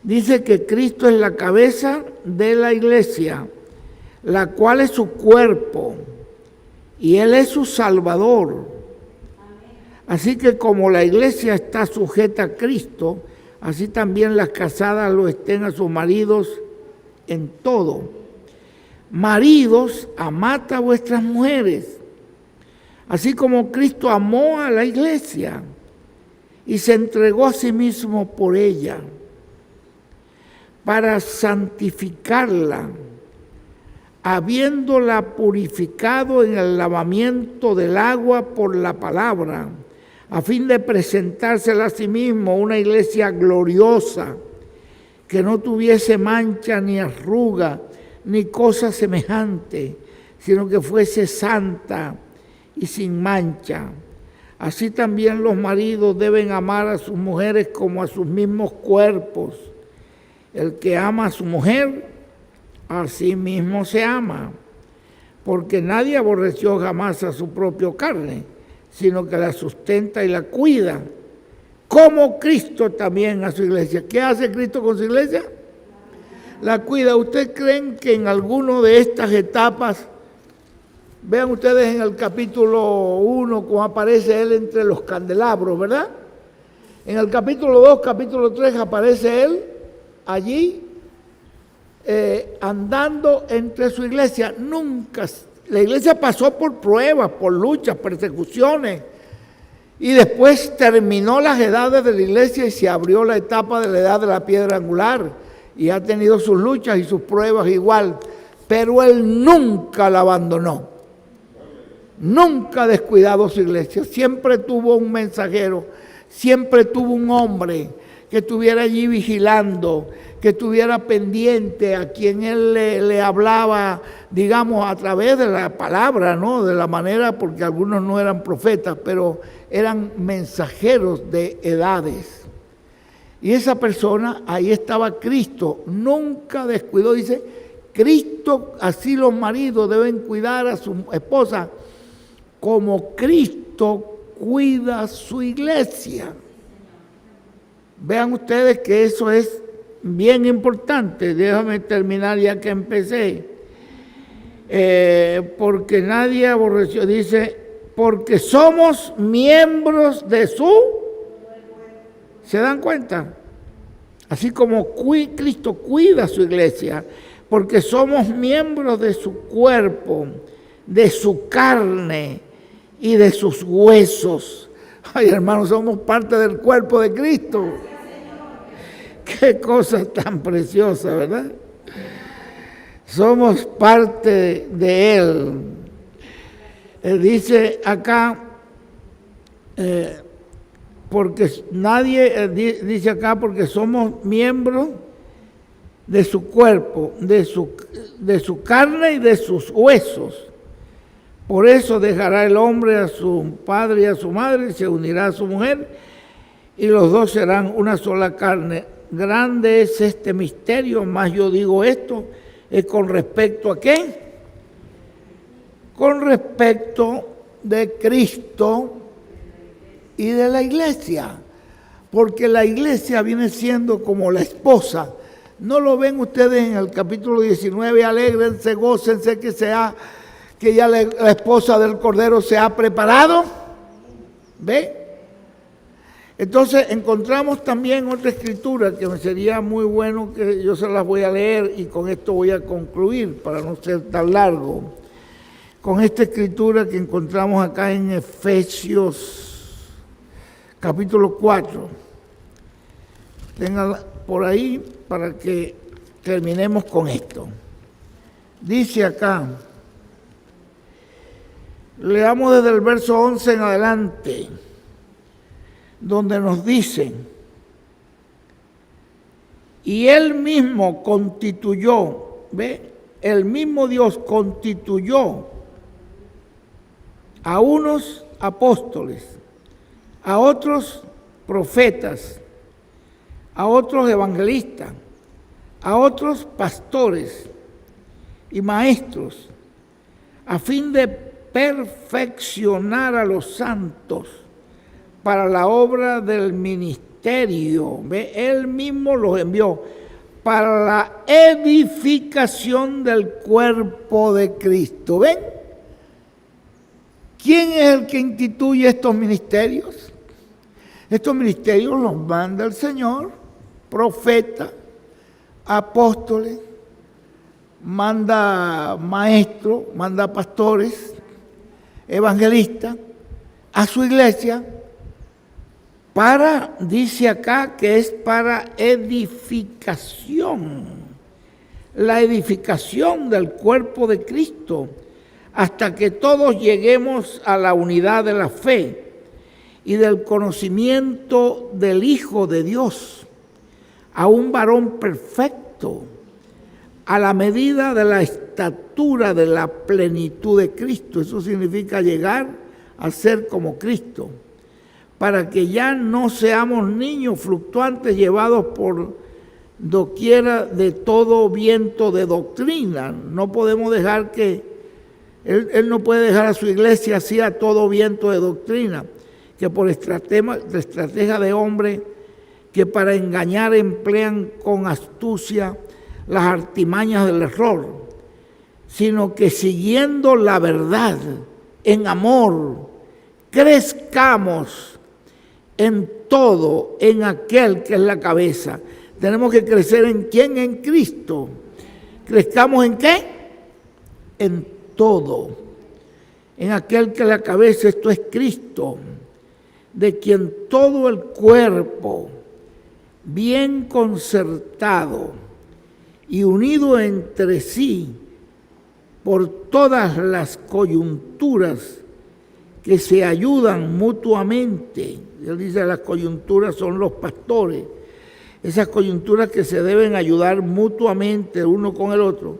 Dice que Cristo es la cabeza de la iglesia, la cual es su cuerpo y Él es su Salvador. Así que como la iglesia está sujeta a Cristo, así también las casadas lo estén a sus maridos en todo. Maridos, amad a vuestras mujeres, así como Cristo amó a la iglesia y se entregó a sí mismo por ella, para santificarla, habiéndola purificado en el lavamiento del agua por la palabra, a fin de presentársela a sí mismo una iglesia gloriosa, que no tuviese mancha ni arruga, ni cosa semejante, sino que fuese santa y sin mancha. Así también los maridos deben amar a sus mujeres como a sus mismos cuerpos. El que ama a su mujer, a sí mismo se ama, porque nadie aborreció jamás a su propia carne, sino que la sustenta y la cuida, como Cristo también a su iglesia. ¿Qué hace Cristo con su iglesia? La cuida. ¿Ustedes creen que en alguna de estas etapas, vean ustedes en el capítulo 1, cómo aparece Él entre los candelabros, ¿verdad? En el capítulo 2, capítulo 3, aparece Él allí andando entre su iglesia. Nunca, la iglesia pasó por pruebas, por luchas, persecuciones, y después terminó las edades de la iglesia y se abrió la etapa de la edad de la piedra angular, y ha tenido sus luchas y sus pruebas igual, pero Él nunca la abandonó, nunca ha descuidado su iglesia, siempre tuvo un mensajero, siempre tuvo un hombre que estuviera allí vigilando, que estuviera pendiente, a quien Él le hablaba, digamos, a través de la palabra, ¿no? De la manera, porque algunos no eran profetas, pero eran mensajeros de edades. Y esa persona, ahí estaba Cristo, nunca descuidó. Dice, Cristo, así los maridos deben cuidar a su esposa, como Cristo cuida su iglesia. Vean ustedes que eso es bien importante. Déjame terminar ya que empecé. Porque nadie aborreció, dice, porque somos miembros de su... ¿Se dan cuenta? Así como Cristo cuida a su iglesia, porque somos miembros de su cuerpo, de su carne y de sus huesos. Ay, hermanos, somos parte del cuerpo de Cristo. Qué cosa tan preciosa, ¿verdad? Somos parte de Él. Dice acá, porque nadie, dice acá, porque somos miembros de su cuerpo, de su carne y de sus huesos. Por eso dejará el hombre a su padre y a su madre y se unirá a su mujer y los dos serán una sola carne. Grande es este misterio, más yo digo esto, es con respecto a ¿qué? Con respecto de Cristo y de la iglesia, porque la iglesia viene siendo como la esposa. ¿No lo ven ustedes en el capítulo 19? Alégrense, gócense que ya la esposa del Cordero se ha preparado. ¿Ve? Entonces encontramos también otra escritura que me sería muy bueno que yo se las voy a leer y con esto voy a concluir para no ser tan largo. Con esta escritura que encontramos acá en Efesios capítulo 4. Ténganla por ahí para que terminemos con esto. Dice acá, leamos desde el verso 11 en adelante, donde nos dicen, y Él mismo constituyó, ¿ve? El mismo Dios constituyó a unos apóstoles, a otros profetas, a otros evangelistas, a otros pastores y maestros, a fin de perfeccionar a los santos para la obra del ministerio. ¿Ve? Él mismo los envió para la edificación del cuerpo de Cristo. ¿Ven? ¿Quién es el que instituye estos ministerios? Estos ministerios los manda el Señor, profetas, apóstoles, manda maestros, manda pastores, evangelistas a su iglesia para, dice acá, que es para edificación, la edificación del cuerpo de Cristo, hasta que todos lleguemos a la unidad de la fe y del conocimiento del Hijo de Dios, a un varón perfecto, a la medida de la estatura de la plenitud de Cristo. Eso significa llegar a ser como Cristo, para que ya no seamos niños fluctuantes llevados por doquiera de todo viento de doctrina. No podemos dejar que, él no puede dejar a su iglesia así a todo viento de doctrina, que por estrategia de hombre que para engañar emplean con astucia las artimañas del error, sino que siguiendo la verdad en amor, crezcamos en todo, en aquel que es la cabeza. Tenemos que crecer ¿en quién? En Cristo. ¿Crezcamos en qué? En todo. En aquel que es la cabeza, esto es Cristo, de quien todo el cuerpo, bien concertado y unido entre sí por todas las coyunturas que se ayudan mutuamente. Él dice, las coyunturas son los pastores, esas coyunturas que se deben ayudar mutuamente uno con el otro,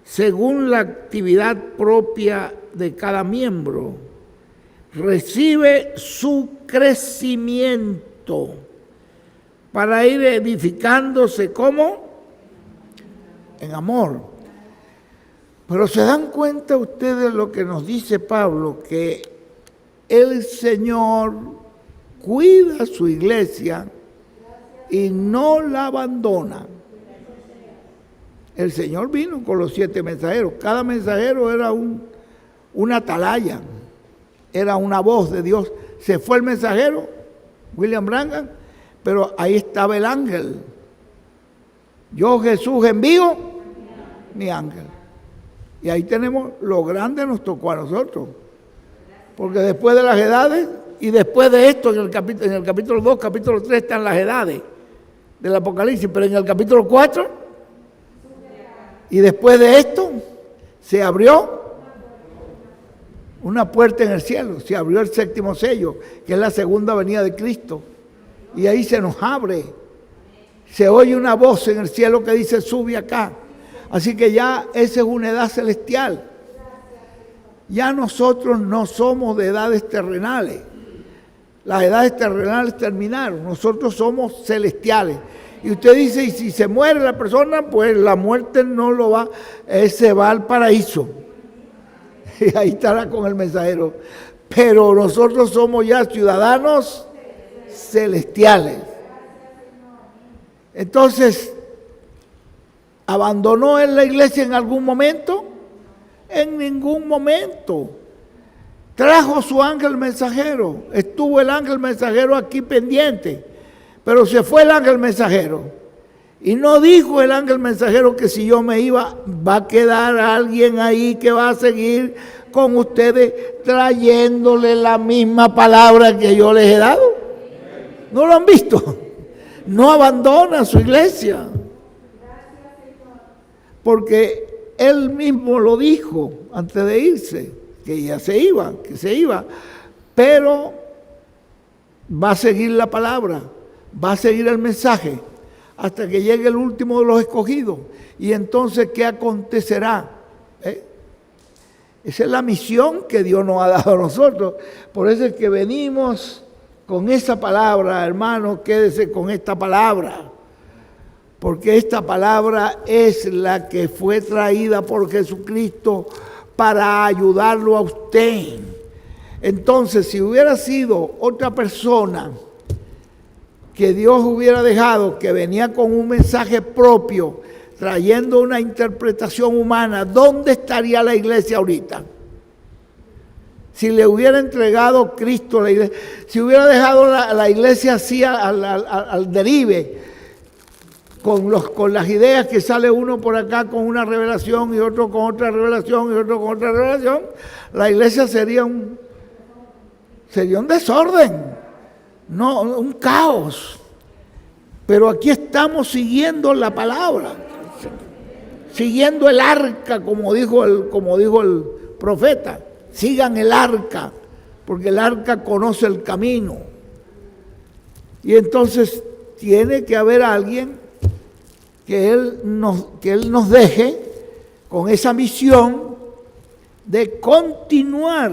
según la actividad propia de cada miembro, recibe su crecimiento para ir edificándose, ¿cómo? En amor. Pero se dan cuenta ustedes lo que nos dice Pablo, que el Señor cuida su iglesia y no la abandona. El Señor vino con los 7 mensajeros. Cada mensajero era una atalaya, era una voz de Dios. Se fue el mensajero, William Branham, pero ahí estaba el ángel. Yo, Jesús, envío mi ángel. Y ahí tenemos lo grande nos tocó a nosotros. Porque después de las edades, y después de esto, en el capítulo 2, capítulo 3 están las edades del Apocalipsis, pero en el capítulo 4, y después de esto, se abrió una puerta en el cielo, se abrió el 7º sello, que es la segunda venida de Cristo, y ahí se nos abre, se oye una voz en el cielo que dice, sube acá. Así que ya esa es una edad celestial. Ya nosotros no somos de edades terrenales. Las edades terrenales terminaron. Nosotros somos celestiales. Y usted dice, y si se muere la persona, pues la muerte no lo va, se va al paraíso. Y ahí estará con el mensajero. Pero nosotros somos ya ciudadanos celestiales. Entonces, ¿abandonó él la iglesia en algún momento? En ningún momento. Trajo su ángel mensajero. Estuvo el ángel mensajero aquí pendiente. Pero se fue el ángel mensajero. Y no dijo el ángel mensajero que si yo me iba, va a quedar alguien ahí que va a seguir con ustedes trayéndole la misma palabra que yo les he dado. ¿No lo han visto? No abandona su iglesia. Porque él mismo lo dijo antes de irse, que ya se iba, pero va a seguir la palabra, va a seguir el mensaje, hasta que llegue el último de los escogidos. Y entonces, ¿qué acontecerá? Esa es la misión que Dios nos ha dado a nosotros. Por eso es que venimos con esa palabra, hermano, quédese con esta palabra. porque esta palabra es la que fue traída por Jesucristo para ayudarlo a usted. Entonces, si hubiera sido otra persona que Dios hubiera dejado, que venía con un mensaje propio, trayendo una interpretación humana, ¿dónde estaría la iglesia ahorita? Si le hubiera entregado Cristo a la iglesia, si hubiera dejado la iglesia así al derive, con las ideas que sale uno por acá con una revelación y otro con otra revelación y otro con otra revelación, la iglesia sería un desorden, no, un caos. Pero aquí estamos siguiendo la palabra, siguiendo el arca, como dijo el profeta. Sigan el arca, porque el arca conoce el camino. Y entonces tiene que haber alguien que Él nos deje con esa misión de continuar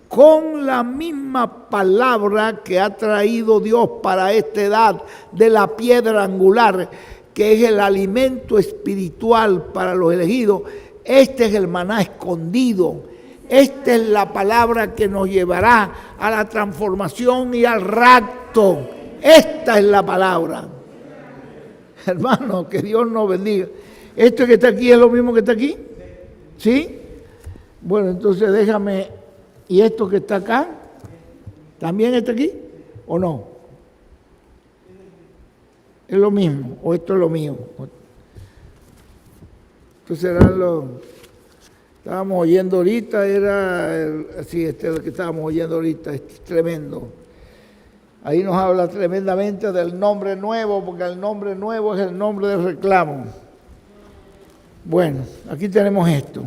con la misma palabra que ha traído Dios para esta edad de la piedra angular, que es el alimento espiritual para los elegidos. Este es el maná escondido. Esta es la palabra que nos llevará a la transformación y al rapto. Esta es la palabra. Hermano, que Dios nos bendiga. ¿Esto que está aquí es lo mismo que está aquí? ¿Sí? Bueno, entonces déjame. ¿Y esto que está acá? ¿También está aquí? ¿O no? ¿Es lo mismo? ¿O esto es lo mío? Esto será lo... Estábamos oyendo ahorita, este es lo que estábamos oyendo ahorita, es tremendo. Ahí nos habla tremendamente del nombre nuevo, porque el nombre nuevo es el nombre del reclamo. Bueno, aquí tenemos esto.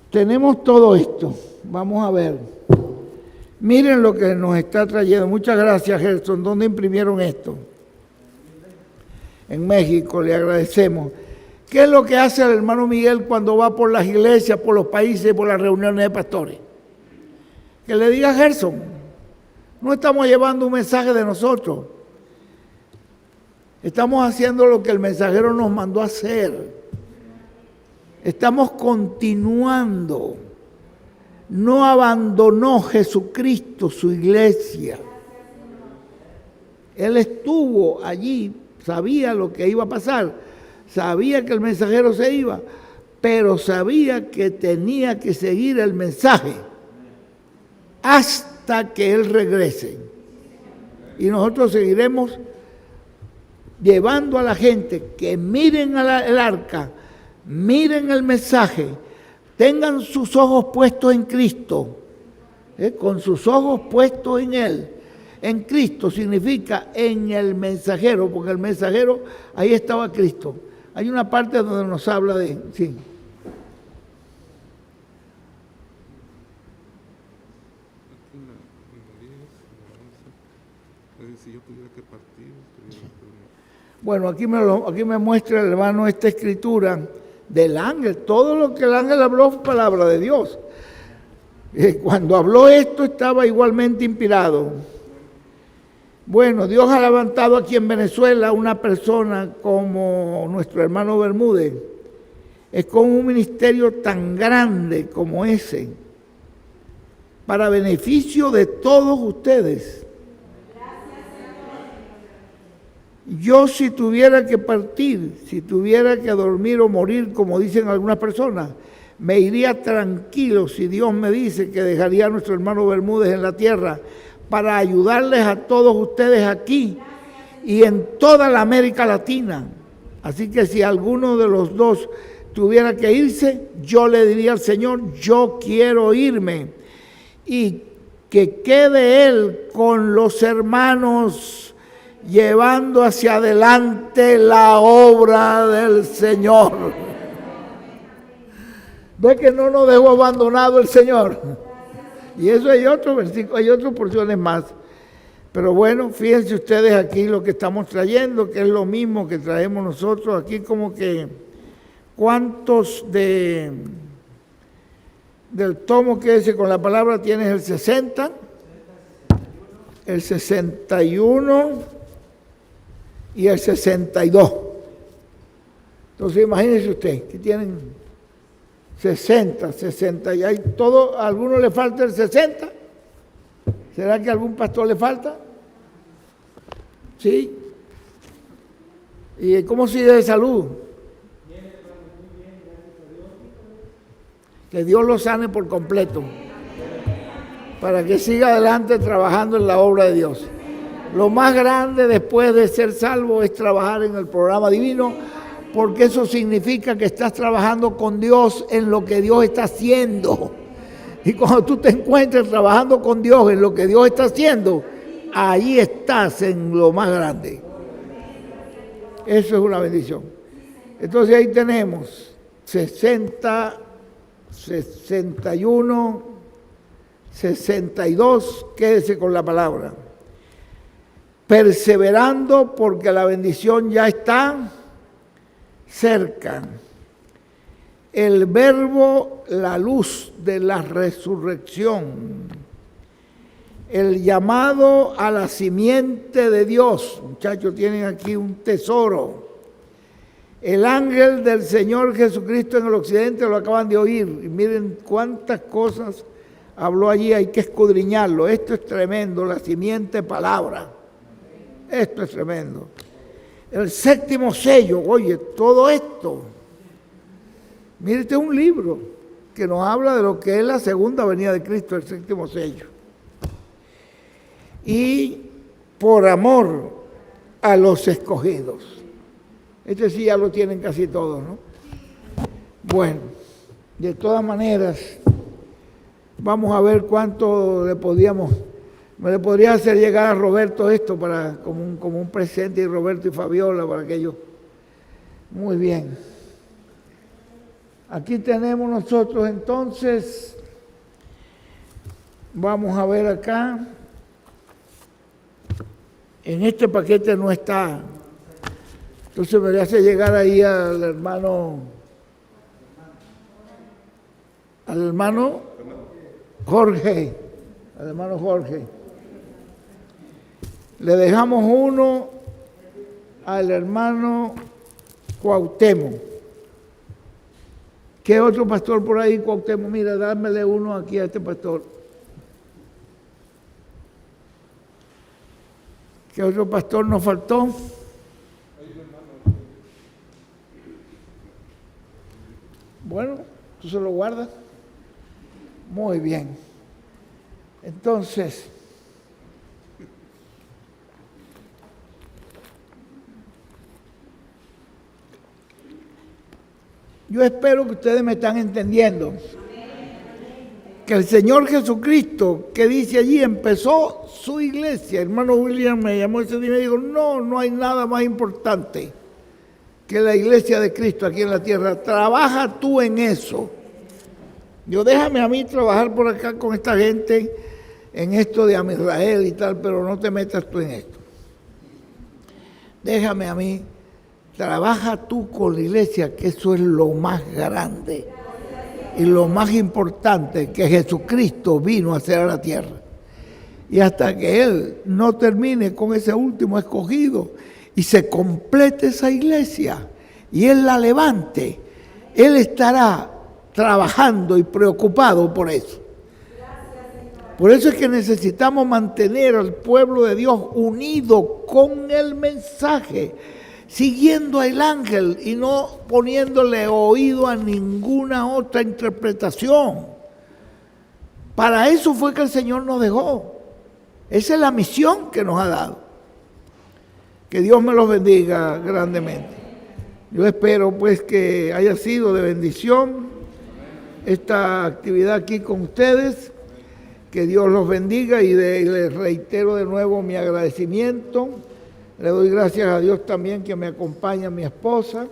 Tenemos todo esto. Vamos a ver. Miren lo que nos está trayendo. Muchas gracias, Gerson. ¿Dónde imprimieron esto? En México, le agradecemos. ¿Qué es lo que hace el hermano Miguel cuando va por las iglesias, por los países, por las reuniones de pastores? Que le diga a Gerson, no estamos llevando un mensaje de nosotros. Estamos haciendo lo que el mensajero nos mandó a hacer. Estamos continuando. No abandonó Jesucristo su iglesia. Él estuvo allí, sabía lo que iba a pasar. Sabía que el mensajero se iba, pero sabía que tenía que seguir el mensaje hasta que Él regrese. Y nosotros seguiremos llevando a la gente que miren el arca, miren el mensaje, tengan sus ojos puestos en Cristo, con sus ojos puestos en Él. En Cristo significa en el mensajero, porque el mensajero, ahí estaba Cristo. Hay una parte donde nos habla de... Sí. Bueno, aquí me muestra el hermano esta escritura del ángel. Todo lo que el ángel habló fue palabra de Dios. Cuando habló esto estaba igualmente inspirado. Bueno, Dios ha levantado aquí en Venezuela una persona como nuestro hermano Bermúdez. Es con un ministerio tan grande como ese, para beneficio de todos ustedes. Yo si tuviera que partir, si tuviera que dormir o morir, como dicen algunas personas, me iría tranquilo si Dios me dice que dejaría a nuestro hermano Bermúdez en la tierra para ayudarles a todos ustedes aquí y en toda la América Latina. Así que si alguno de los dos tuviera que irse, yo le diría al Señor, yo quiero irme. Y que quede Él con los hermanos llevando hacia adelante la obra del Señor. ¿Ve que no nos dejó abandonado el Señor? Y eso hay otro versículo, hay otras porciones más. Pero bueno, fíjense ustedes aquí lo que estamos trayendo, que es lo mismo que traemos nosotros aquí, como que ¿cuántos del tomo que ese con la palabra tienes? El 60, el 61 y el 62. Entonces imagínese usted que tienen 60 y hay todo, ¿a alguno le falta el 60? ¿Será que a algún pastor le falta? ¿Sí? ¿Y cómo sigue de salud? Que Dios lo sane por completo, para que siga adelante trabajando en la obra de Dios. Lo más grande después de ser salvo es trabajar en el programa divino, porque eso significa que estás trabajando con Dios en lo que Dios está haciendo. Y cuando tú te encuentres trabajando con Dios en lo que Dios está haciendo, ahí estás en lo más grande. Eso es una bendición. Entonces ahí tenemos 60, 61, 62, quédese con la palabra. Perseverando porque la bendición ya está cerca. El verbo, la luz de la resurrección. El llamado a la simiente de Dios. Muchachos, tienen aquí un tesoro. El ángel del Señor Jesucristo en el occidente, lo acaban de oír. Y miren cuántas cosas habló allí, hay que escudriñarlo. Esto es tremendo, la simiente palabra. Esto es tremendo. El séptimo sello, oye, todo esto. Mire, este es un libro que nos habla de lo que es la segunda venida de Cristo, el séptimo sello. Y por amor a los escogidos. Este sí ya lo tienen casi todos, ¿no? Bueno, de todas maneras, vamos a ver cuánto me le podría hacer llegar a Roberto esto para como un presente, y Roberto y Fabiola para que ellos. Muy bien. Aquí tenemos nosotros entonces, vamos a ver acá, en este paquete no está, entonces me le hace llegar ahí al hermano Jorge, le dejamos uno al hermano Cuauhtémoc. ¿Qué otro pastor por ahí, Cuauhtémoc? Mira, dámele uno aquí a este pastor. ¿Qué otro pastor nos faltó? Bueno, tú se lo guardas. Muy bien. Entonces, yo espero que ustedes me están entendiendo. Que el Señor Jesucristo, que dice allí, empezó su iglesia. Hermano William me llamó ese día y me dijo, no hay nada más importante que la iglesia de Cristo aquí en la tierra. Trabaja tú en eso. Yo déjame a mí trabajar por acá con esta gente en esto de Amisrael y tal, pero no te metas tú en esto. Déjame a mí. Trabaja tú con la iglesia, que eso es lo más grande y lo más importante que Jesucristo vino a hacer a la tierra. Y hasta que Él no termine con ese último escogido y se complete esa iglesia y Él la levante, Él estará trabajando y preocupado por eso. Por eso es que necesitamos mantener al pueblo de Dios unido con el mensaje, siguiendo al ángel y no poniéndole oído a ninguna otra interpretación. Para eso fue que el Señor nos dejó. Esa es la misión que nos ha dado. Que Dios me los bendiga grandemente. Yo espero pues que haya sido de bendición esta actividad aquí con ustedes. Que Dios los bendiga y les reitero de nuevo mi agradecimiento. Le doy gracias a Dios también que me acompaña mi esposa.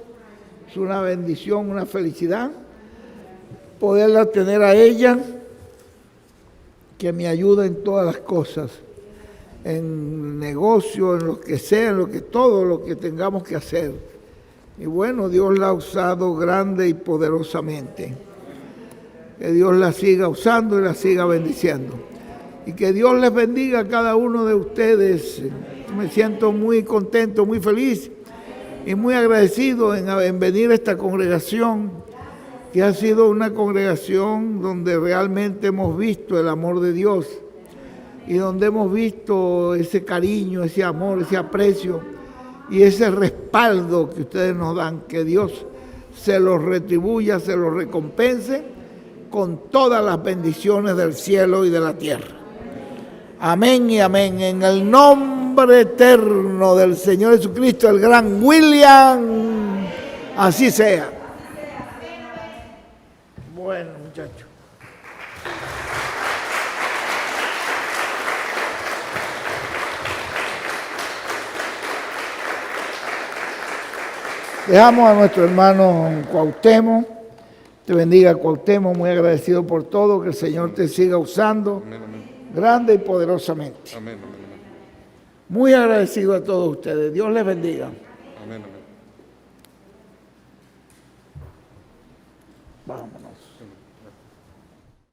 Es una bendición, una felicidad poderla tener a ella, que me ayuda en todas las cosas, en negocio, en lo que sea, todo lo que tengamos que hacer. Y bueno, Dios la ha usado grande y poderosamente. Que Dios la siga usando y la siga bendiciendo. Y que Dios les bendiga a cada uno de ustedes. Me siento muy contento, muy feliz y muy agradecido en venir a esta congregación, que ha sido una congregación donde realmente hemos visto el amor de Dios y donde hemos visto ese cariño, ese amor, ese aprecio y ese respaldo que ustedes nos dan. Que Dios se los retribuya, se los recompense con todas las bendiciones del cielo y de la tierra. Amén y amén. En el nombre eterno del Señor Jesucristo, el gran William, así sea. Bueno, muchachos. Dejamos a nuestro hermano Cuauhtémoc. Te bendiga, Cuauhtémoc, muy agradecido por todo, que el Señor te siga usando. Amén, amén. Grande y poderosamente. Amén, amén, amén. Muy agradecido a todos ustedes. Dios les bendiga. Amén, amén. Vámonos.